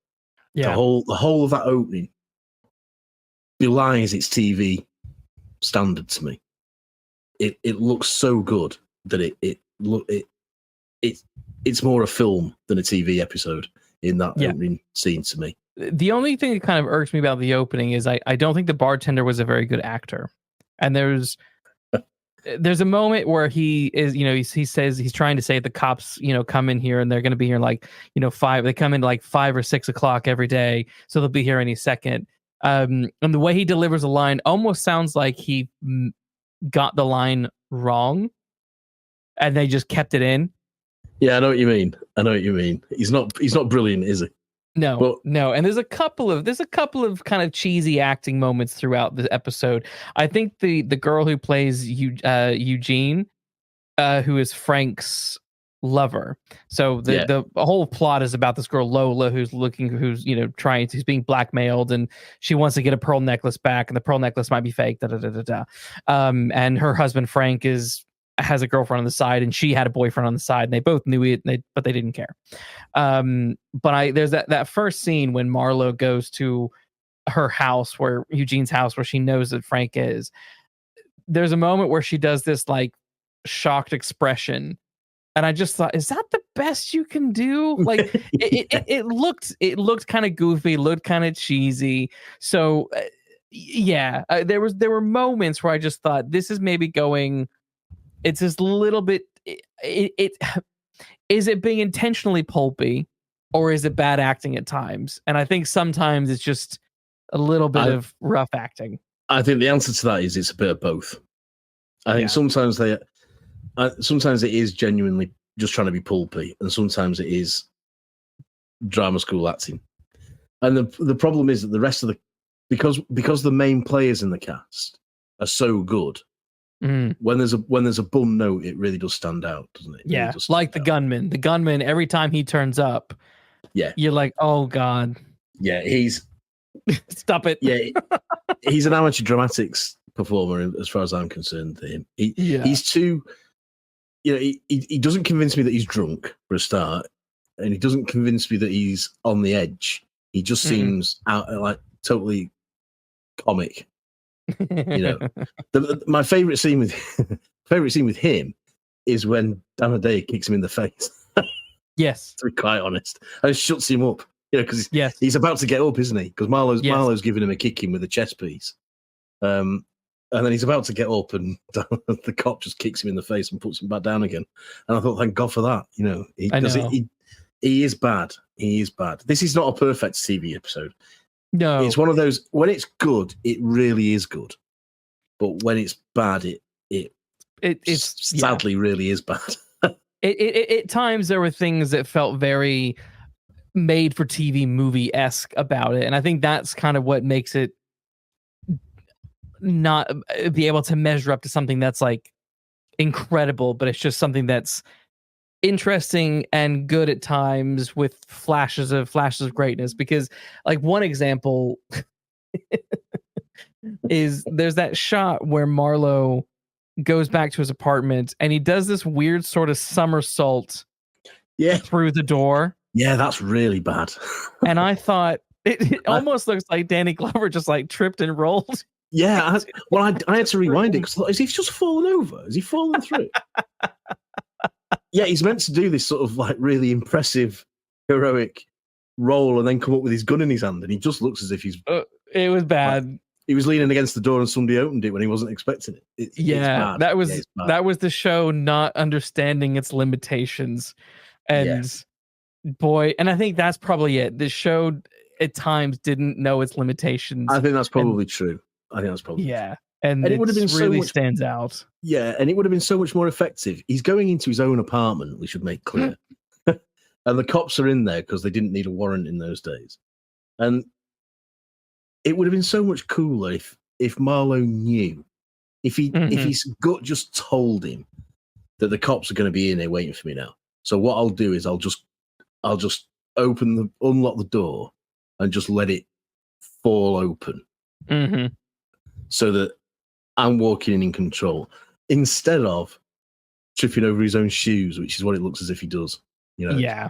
S2: Yeah,
S1: the whole of that opening belies its TV standard to me. It looks so good that it's more a film than a TV episode in that opening scene to me.
S2: The only thing that kind of irks me about the opening is I don't think the bartender was a very good actor. And there's a moment where he is, you know, he says he's trying to say the cops, you know, come in here and they're going to be here like, you know, they come in like 5 or 6 o'clock every day. So they'll be here any second. And the way he delivers a line almost sounds like he got the line wrong and they just kept it in.
S1: Yeah, I know what you mean. He's not brilliant, is he?
S2: No. And there's a couple of kind of cheesy acting moments throughout the episode. I think the girl who plays Eugene, who is Frank's lover. So the whole plot is about this girl Lola who's you know, who's being blackmailed, and she wants to get a pearl necklace back, and the pearl necklace might be fake. And her husband Frank has a girlfriend on the side, and she had a boyfriend on the side, and they both knew it, but they didn't care. But there's that first scene when Marlowe goes to her house, Eugene's house, where she knows that Frank is. There's a moment where she does this like shocked expression, and I just thought, is that the best you can do? Like it looked kind of goofy, looked kind of cheesy. So there were moments where I just thought, this is maybe going. It's just a little bit. Is it being intentionally pulpy, or is it bad acting at times? And I think sometimes it's just a little bit of rough acting.
S1: I think the answer to that is it's a bit of both. I think sometimes it is genuinely just trying to be pulpy, and sometimes it is drama school acting. And the problem is that the rest of because the main players in the cast are so good. When there's a bum note, it really does stand out, doesn't it?
S2: Yeah, like the gunman. The gunman, every time he turns up, you're like, oh god. Yeah,
S1: he's
S2: stop it.
S1: Yeah, he's an amateur dramatics performer as far as I'm concerned. He's too. You know, he doesn't convince me that he's drunk for a start, and he doesn't convince me that he's on the edge. He just seems out like totally comic. You know, my favorite scene with him is when Day kicks him in the face.
S2: Yes,
S1: to be quite honest, and shuts him up. You know, because he's about to get up, isn't he? Because Marlowe's giving him a kicking with a chess piece, and then he's about to get up, and the cop just kicks him in the face and puts him back down again. And I thought, thank God for that. You know, he is bad. He is bad. This is not a perfect TV episode.
S2: No,
S1: it's one of those. When it's good, it really is good. But when it's bad, it's sadly really is bad.
S2: At times there were things that felt very made for TV movie-esque about it, and I think that's kind of what makes it not be able to measure up to something that's like incredible, but it's just something that's interesting and good at times with flashes of greatness. Because like one example is there's that shot where Marlowe goes back to his apartment and he does this weird sort of somersault through the door.
S1: Yeah, that's really bad.
S2: And I thought it almost looks like Danny Glover just like tripped and rolled.
S1: Yeah, I had to rewind it because is he just fallen over? Is he fallen through? Yeah, he's meant to do this sort of like really impressive, heroic roll and then come up with his gun in his hand, and he just looks as if he's.
S2: It was bad.
S1: Like, he was leaning against the door and somebody opened it when he wasn't expecting it. It's bad.
S2: That was the show not understanding its limitations, and boy, and I think that's probably it. The show at times didn't know its limitations.
S1: I think that's probably true. True.
S2: And it would have been really stands out.
S1: Yeah, and it would have been so much more effective. He's going into his own apartment, we should make clear. And the cops are in there because they didn't need a warrant in those days. And it would have been so much cooler if Marlowe knew, if his gut just told him that the cops are going to be in here waiting for me now. So what I'll do is I'll just unlock the door and just let it fall open, so that I'm walking in control instead of tripping over his own shoes, which is what it looks as if he does.
S2: Yeah,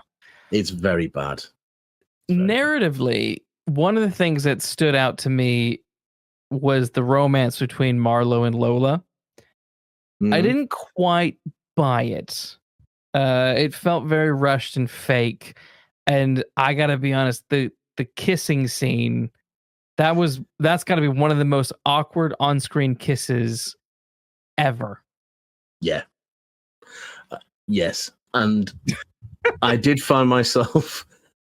S1: it's very bad.
S2: Narratively, one of the things that stood out to me was the romance between Marlowe and Lola. I didn't quite buy it. It felt very rushed and fake. And I gotta be honest, the kissing scene, that's gotta be one of the most awkward on-screen kisses ever.
S1: Yeah. Yes. And I did find myself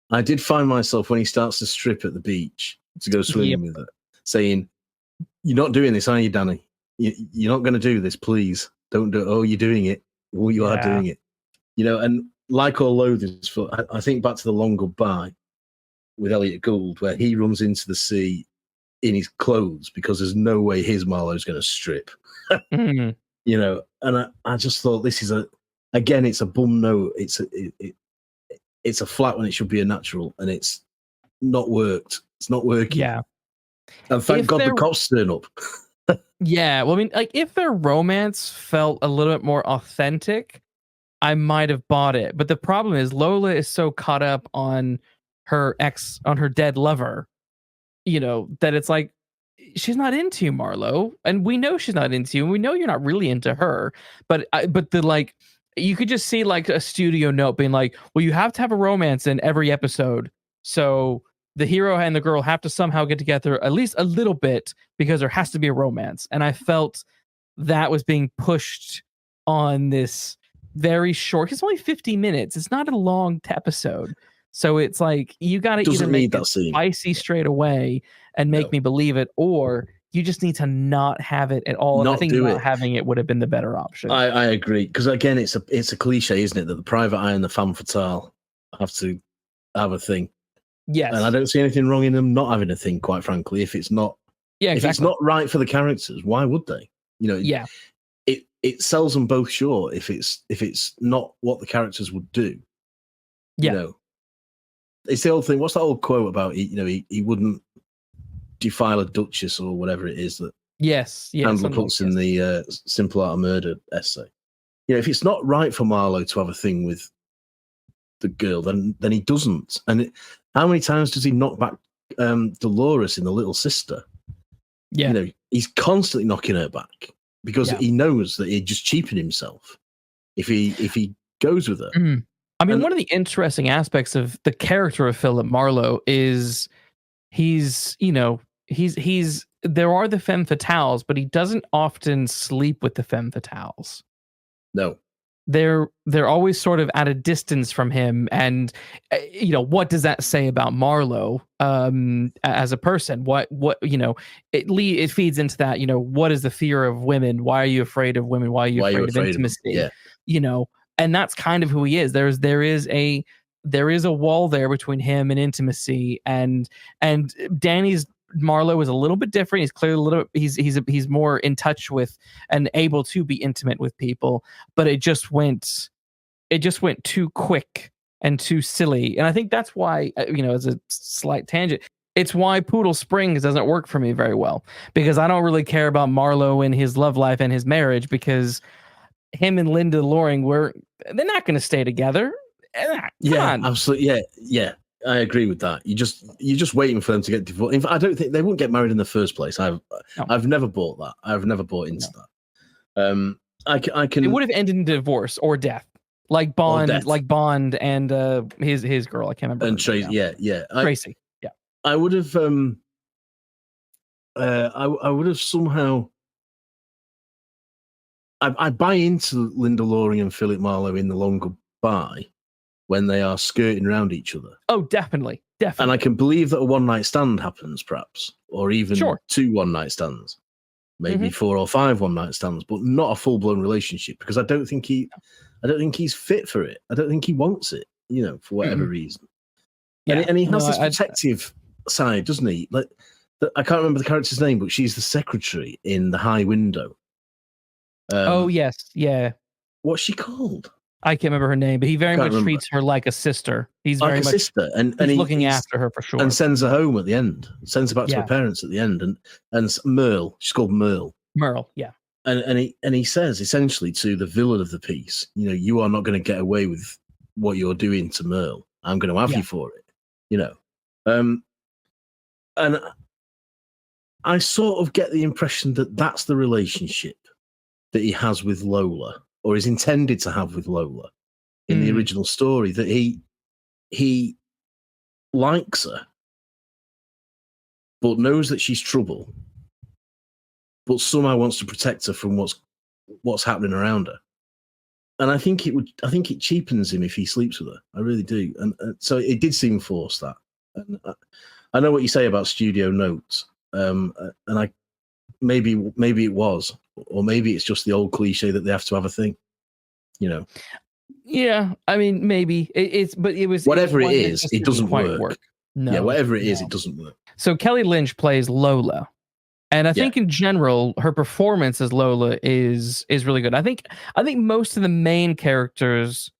S1: when he starts to strip at the beach to go swimming with her, saying, "You're not doing this, are you, Danny? You're not going to do this, please. Don't do it. Oh, you're doing it. Oh, you are doing it." And like all Loathers, I think back to The Long Goodbye with Elliot Gould, where he runs into the sea in his clothes because there's no way his Marlowe's going to strip. And I just thought, this is it's a bum note. It's a flat when it should be a natural, and it's not worked. It's not working.
S2: Yeah.
S1: And thank God the cops turn up.
S2: Yeah. Well, I mean, like, if their romance felt a little bit more authentic, I might have bought it. But the problem is Lola is so caught up on her dead lover, that it's like, she's not into you, Marlowe. And we know she's not into you. And we know you're not really into her. But you could just see like a studio note being like, well, you have to have a romance in every episode. So the hero and the girl have to somehow get together at least a little bit because there has to be a romance. And I felt that was being pushed on this very short, it's only 50 minutes. It's not a long episode. So it's like, you got to either make it spicy straight away and make me believe it, or you just need to not have it at all. And I think not having it would have been the better option.
S1: I agree. Because again, it's a cliche, isn't it? That the private eye and the femme fatale have to have a thing.
S2: Yes.
S1: And I don't see anything wrong in them not having a thing, quite frankly. If it's not, if it's not right for the characters, why would they? It sells them both short if it's not what the characters would do. It's the old thing. What's that old quote about? He wouldn't defile a duchess or whatever it is that Chandler puts in the Simple Art of Murder essay. If it's not right for Marlowe to have a thing with the girl, then he doesn't. And how many times does he knock back Dolores in The Little Sister? He's constantly knocking her back because he knows that he'd just cheapen himself if he goes with her.
S2: I mean, one of the interesting aspects of the character of Philip Marlowe is he's there are the femme fatales, but he doesn't often sleep with the femme fatales.
S1: No.
S2: They're always sort of at a distance from him, and what does that say about Marlowe as a person? What it feeds into that. What is the fear of women? Why are you afraid of women? Why are you afraid of intimacy? And that's kind of who he is. There is a wall there between him and intimacy, and Danny's Marlowe is a little bit different. He's clearly a little. He's more in touch with and able to be intimate with people. But it just went too quick and too silly. And I think that's why, as a slight tangent, it's why Poodle Springs doesn't work for me very well, because I don't really care about Marlowe and his love life and his marriage, because him and Linda Loring they're not going to stay together. Come on.
S1: Absolutely. Yeah. I agree with that. You're just waiting for them to get divorced. In fact, I don't think they wouldn't get married in the first place. I've never bought that. I've never bought into that. I can.
S2: It would have ended in divorce or death, like Bond, and his girl. I can't remember.
S1: And Tracy,
S2: Tracy. Yeah.
S1: I would have. I would have somehow. I buy into Linda Loring and Philip Marlowe in The Long Goodbye when they are skirting around each other.
S2: Oh, definitely.
S1: And I can believe that a one-night stand happens, perhaps, or even 2 one-night stands, maybe 4 or 5 one-night stands, but not a full-blown relationship, because I don't think he's fit for it. I don't think he wants it. for whatever reason.
S2: Yeah.
S1: And he has this protective side, doesn't he? Like, I can't remember the character's name, but she's the secretary in The High Window.
S2: Oh, yes. Yeah.
S1: What's she called?
S2: I can't remember her name, but he very much treats her like a sister. He's
S1: like
S2: very
S1: a
S2: much
S1: sister, and
S2: he's looking after her for sure.
S1: And sends her home at the end. Sends her back to her parents at the end. And Merle, she's called Merle.
S2: Merle, yeah.
S1: And he says essentially to the villain of the piece, you are not going to get away with what you're doing to Merle. I'm going to have you for it. And I sort of get the impression that that's the relationship that he has with Lola, or is intended to have with Lola in the original story, that he likes her, but knows that she's trouble, but somehow wants to protect her from what's happening around her. And I think it cheapens him if he sleeps with her. I really do. And so it did seem forced, that. And I know what you say about studio notes. And maybe it was, or maybe it's just the old cliche that they have to have a thing,
S2: Yeah, I mean, maybe but it was
S1: whatever it is, it doesn't
S2: quite
S1: work.
S2: No,
S1: yeah, whatever it is, it doesn't work.
S2: So Kelly Lynch plays Lola, and I think in general her performance as Lola is really good. I think most of the main characters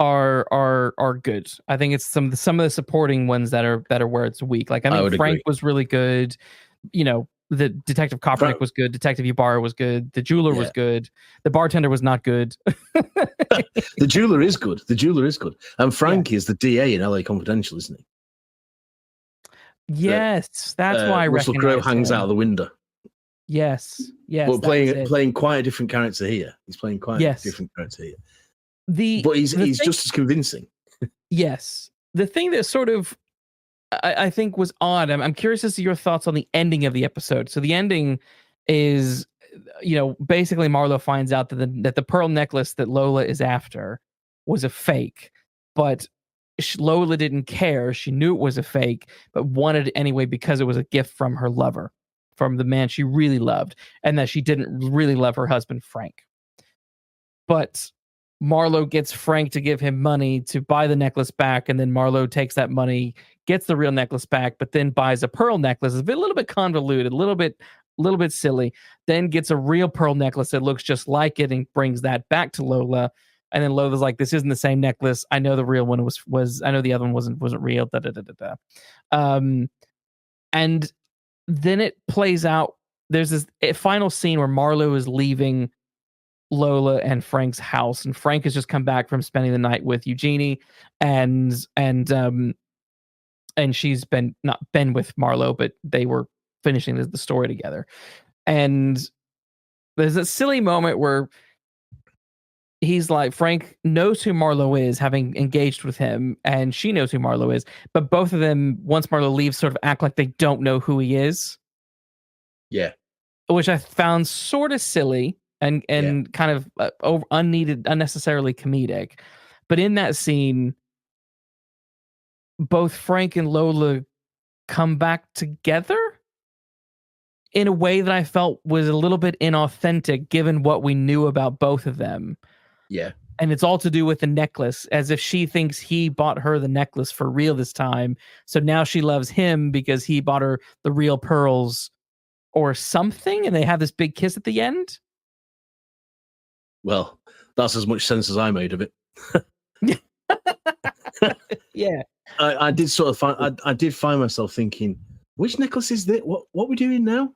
S2: are good. I think it's some of the supporting ones that are where it's weak. Like, I mean, Frank was really good. The Detective Kopernik was good. Detective Ybarra was good. The jeweler was good. The bartender was not good.
S1: The jeweler is good. And Frank is the DA in LA Confidential, isn't he?
S2: Yes, that's why I
S1: Russell Crowe hangs out of the window.
S2: Yes.
S1: But playing quite a different character here. He's playing quite a different character here. But he's just as convincing. Yes.
S2: The thing that sort of I think was odd. I'm curious as to your thoughts on the ending of the episode. So the ending is, basically Marlowe finds out that the pearl necklace that Lola is after was a fake, but Lola didn't care. She knew it was a fake, but wanted it anyway because it was a gift from her lover, from the man she really loved, and that she didn't really love her husband, Frank. But Marlowe gets Frank to give him money to buy the necklace back, and then Marlowe takes that money, gets the real necklace back, but then buys a pearl necklace. It's a little bit convoluted, a little bit silly. Then gets a real pearl necklace that looks just like it and brings that back to Lola. And then Lola's like, "This isn't the same necklace. I know the real one was. I know the other one wasn't real." And then it plays out. There's this final scene where Marlowe is leaving Lola and Frank's house, and Frank has just come back from spending the night with Eugenie, and she's not been with Marlowe, but they were finishing the story together. And there's a silly moment where he's like, Frank knows who Marlowe is, having engaged with him, and she knows who Marlowe is, but both of them, once Marlowe leaves, sort of act like they don't know who he is.
S1: Yeah.
S2: Which I found sort of silly and kind of unnecessarily comedic. But in that scene, both Frank and Lola come back together in a way that I felt was a little bit inauthentic given what we knew about both of them.
S1: Yeah.
S2: And it's all to do with the necklace, as if she thinks he bought her the necklace for real this time. So now she loves him because he bought her the real pearls or something. And they have this big kiss at the end.
S1: Well, that's as much sense as I made of it.
S2: Yeah.
S1: I did sort of I did find myself thinking, which necklace is this? What are we doing now?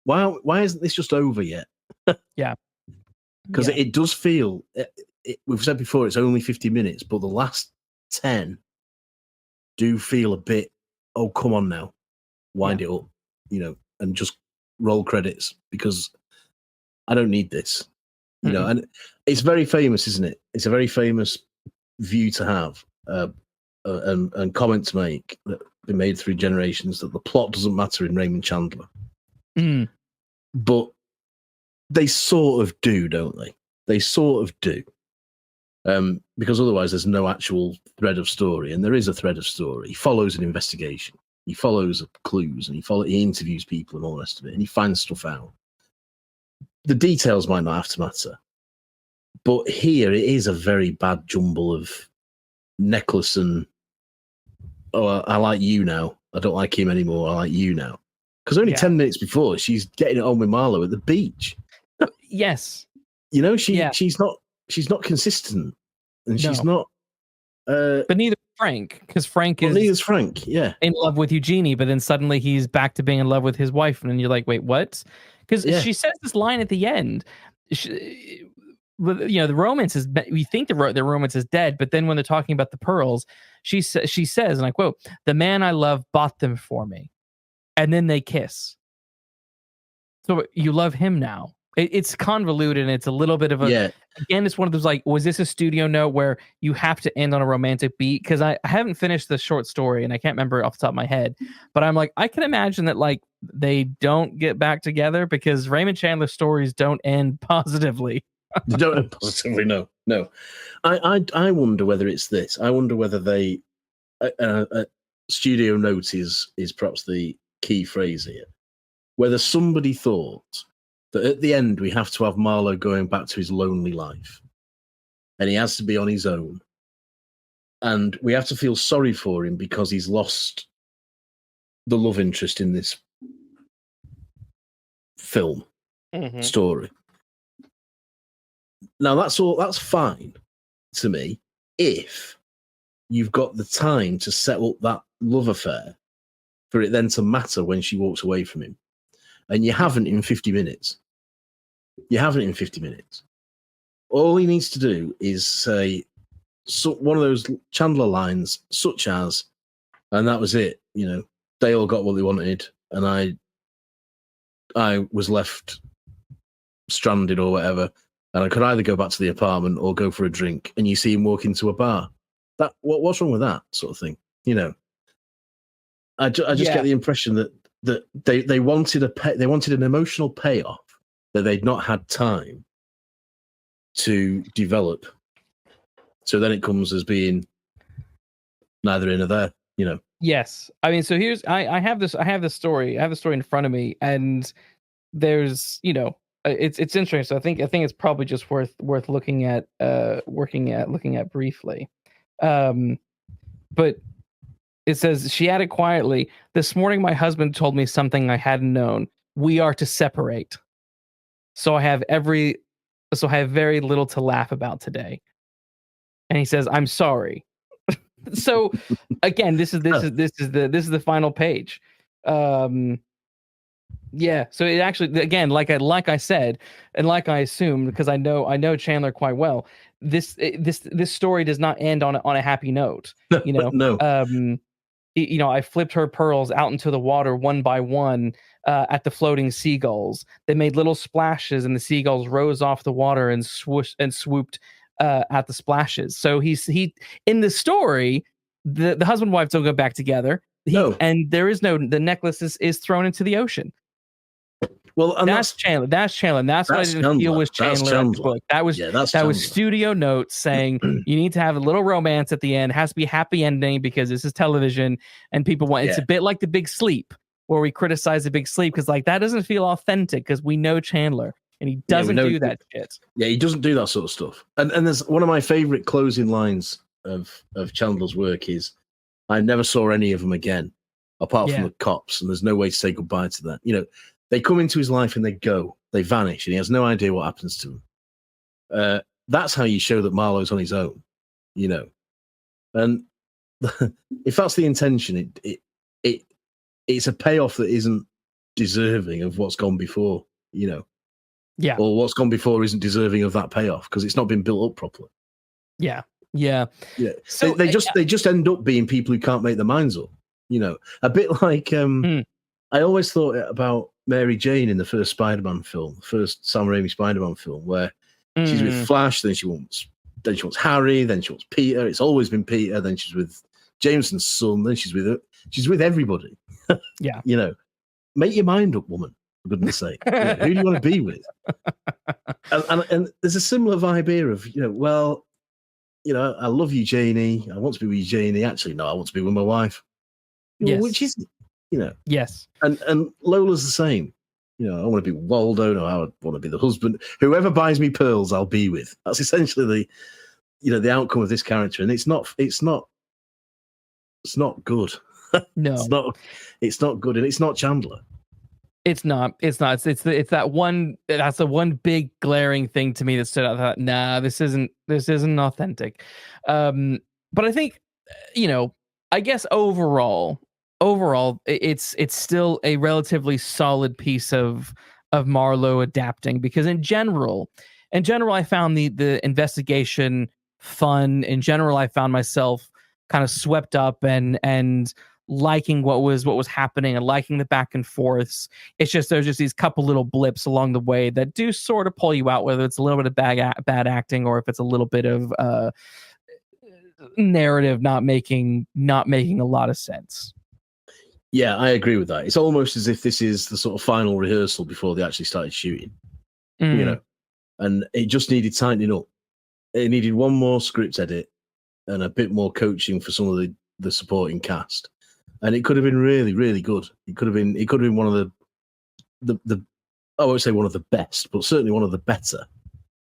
S1: Why isn't this just over yet?
S2: Yeah.
S1: Because it does feel, we've said before, it's only 50 minutes, but the last 10 do feel a bit, oh, come on now, wind it up, and just roll credits, because I don't need this. And it's very famous, isn't it? It's a very famous view to have, and comment to make that have been made through generations, that the plot doesn't matter in Raymond Chandler. But they sort of do, don't they? They sort of do. Because otherwise there's no actual thread of story, and there is a thread of story. He follows an investigation. He follows clues, and he interviews people and all the rest of it, and he finds stuff out. The details might not have to matter. But here it is a very bad jumble of necklace and I like you now. I don't like him anymore. I like you now. Because only 10 minutes before, she's getting it on with Marlowe at the beach.
S2: Yes.
S1: You know, she's not consistent, and she's not.
S2: But neither Frank, because
S1: neither's Frank. Yeah,
S2: in love with Eugenie, but then suddenly he's back to being in love with his wife, and you're like, wait, what? Because she says this line at the end. The romance is. We think the romance is dead, but then when they're talking about the pearls, she says, and I quote, "The man I love bought them for me," and then they kiss. So you love him now. It's convoluted, and it's a little bit of a. Again, it's one of those like, was this a studio note where you have to end on a romantic beat? Because I haven't finished the short story, and I can't remember off the top of my head. But I'm like, I can imagine that like they don't get back together because Raymond Chandler stories don't end positively.
S1: They don't end positively. No. I wonder whether it's this. I wonder whether they studio note is perhaps the key phrase here. Whether somebody thought that at the end we have to have Marlowe going back to his lonely life, and he has to be on his own, and we have to feel sorry for him because he's lost the love interest in this film story. Now that's fine to me if you've got the time to set up that love affair for it then to matter when she walks away from him. And you haven't in 50 minutes. All he needs to do is say one of those Chandler lines, such as, and that was it. You know, they all got what they wanted, and I was left stranded or whatever, and I could either go back to the apartment or go for a drink. And you see him walk into a bar. What's wrong with that sort of thing? You know, I just get the impression that they wanted an emotional payoff that they'd not had time to develop. So then it comes as being neither in nor there, you know.
S2: Yes. I mean, so here's I have this story. I have the story in front of me, and there's, you know, it's interesting. So I think it's probably just worth looking at briefly. But it says, she added quietly, "This morning my husband told me something I hadn't known. We are to separate. So I have very little to laugh about today." And he says, "I'm sorry." So again, this is the final page. Yeah. So it actually, again, like I said, and like I assumed, because I know Chandler quite well, this story does not end on a happy note. You know,
S1: no.
S2: You know, I flipped her pearls out into the water one by one at the floating seagulls. They made little splashes, and the seagulls rose off the water and swooped at the splashes. So he in the story, the husband and wife don't go back together. And there is the necklace is thrown into the ocean. Well, and that's Chandler. That's Chandler. And that's what I didn't feel was Chandler at the book. That was studio notes saying you need to have a little romance at the end. It has to be a happy ending because this is television and people want. It's a bit like The Big Sleep, where we criticize The Big Sleep because like that doesn't feel authentic because we know Chandler and he doesn't do that shit. Yeah,
S1: he doesn't do that sort of stuff. And there's one of my favorite closing lines of Chandler's work is, "I never saw any of them again, apart from the cops, and there's no way to say goodbye to that." You know, they come into his life and they vanish, and he has no idea what happens to them. That's how you show that Marlowe's on his own, you know. And if that's the intention, it's a payoff that isn't deserving of what's gone before, you know.
S2: Yeah.
S1: Or what's gone before isn't deserving of that payoff because it's not been built up properly.
S2: Yeah.
S1: So they just end up being people who can't make their minds up, you know. A bit like I always thought about Mary Jane in the first Spider-Man film, first Sam Raimi Spider-Man film, where she's with Flash, then she wants Harry, then she wants Peter. It's always been Peter. Then she's with Jameson's son. Then she's with everybody.
S2: Yeah,
S1: you know, make your mind up, woman. For goodness sake, you know, who do you want to be with? And there's a similar vibe here of, you know, well, you know, I love you, Janie. I want to be with you, Janie. Actually, no, I want to be with my wife.
S2: Yes.
S1: Which is it? You know.
S2: Yes.
S1: And Lola's the same. You know, I want to be Waldo. No, I want to be the husband. Whoever buys me pearls, I'll be with. That's essentially the outcome of this character, and it's not good.
S2: No,
S1: it's not good, and it's not Chandler.
S2: It's not. It's that one. That's the one big glaring thing to me that stood out. I thought, nah, this isn't authentic. But I think, I guess overall, it's still a relatively solid piece of Marlowe adapting, because in general, I found the investigation fun. In general, I found myself kind of swept up and liking what was happening and liking the back and forths. It's just there's just these couple little blips along the way that do sort of pull you out, whether it's a little bit of bad acting or if it's a little bit of narrative not making a lot of sense.
S1: Yeah, I agree with that. It's almost as if this is the sort of final rehearsal before they actually started shooting. And it just needed tightening up. It needed one more script edit and a bit more coaching for some of the supporting cast. And it could have been really, really good. It could have been one of the I won't say one of the best, but certainly one of the better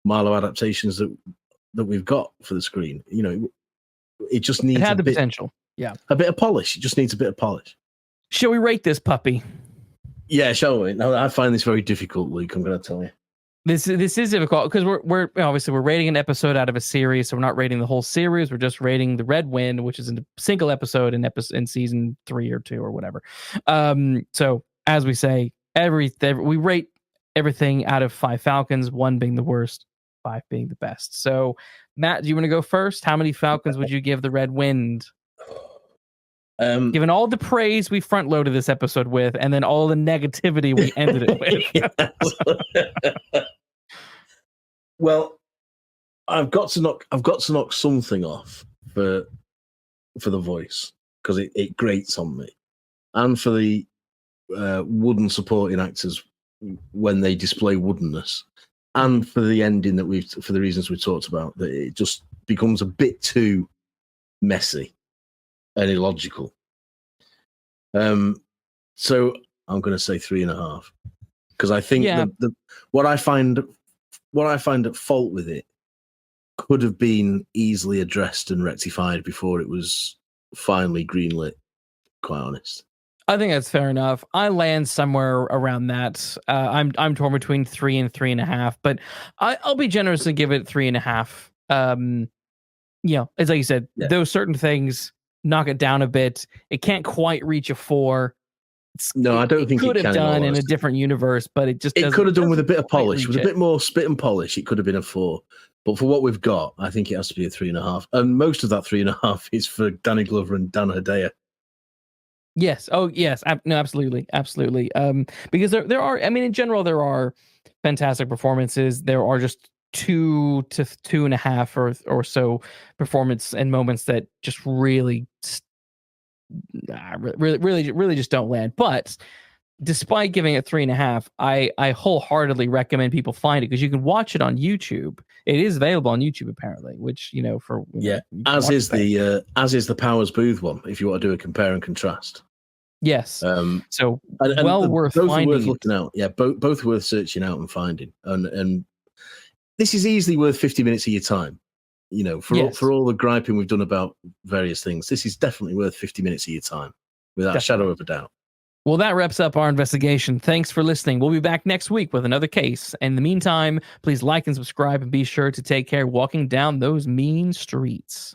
S1: Marlowe adaptations that we've got for the screen. It just needs
S2: the potential. Yeah.
S1: A bit of polish. It just needs a bit of polish.
S2: Shall we rate this puppy?
S1: Yeah, shall we? Now, I find this very difficult, Luke, I'm going to tell you.
S2: This is difficult because we're obviously we're rating an episode out of a series, so we're not rating the whole series. We're just rating the Red Wind, which is a single episode in season 3 or 2 or whatever. So as we say, we rate everything out of 5 Falcons, 1 being the worst, 5 being the best. So Matt, do you want to go first? How many Falcons would you give the Red Wind? Given all the praise we front loaded this episode with, and then all the negativity we ended it with.
S1: Well, I've got to knock something off for the voice, because it grates on me, and for the wooden supporting actors when they display woodenness, and for the ending for the reasons we talked about, that it just becomes a bit too messy and illogical. So I'm going to say 3.5, because I think what I find at fault with it could have been easily addressed and rectified before it was finally greenlit. Quite honest,
S2: I think that's fair enough. I land somewhere around that. I'm torn between 3 and 3.5, but I'll be generous and give it 3.5. It's like you said, those certain things knock it down a bit. It can't quite reach a 4.
S1: I don't think it
S2: could have done in a different universe, but it could have done
S1: with a bit of polish, with a bit more spit and polish. It could have been a 4, but for what we've got, I think it has to be a 3.5. And most of that 3.5 is for Danny Glover and Dan Hedaya.
S2: Yes. Oh, yes. No, absolutely, absolutely. Because there are. I mean, in general, there are fantastic performances. There are just 2 to 2.5 or so performance and moments that just really just don't land. But despite giving it 3.5, I wholeheartedly recommend people find it, because you can watch it on YouTube. It is available on YouTube apparently, which
S1: as is the Powers Booth one, if you want to do a compare and contrast.
S2: Yes. So worth
S1: both
S2: finding.
S1: Worth looking out. Yeah, both worth searching out and finding. And this is easily worth 50 minutes of your time. For all the griping we've done about various things, this is definitely worth 50 minutes of your time, without a shadow of a doubt.
S2: Well, that wraps up our investigation. Thanks for listening. We'll be back next week with another case. In the meantime, please like and subscribe, and be sure to take care walking down those mean streets.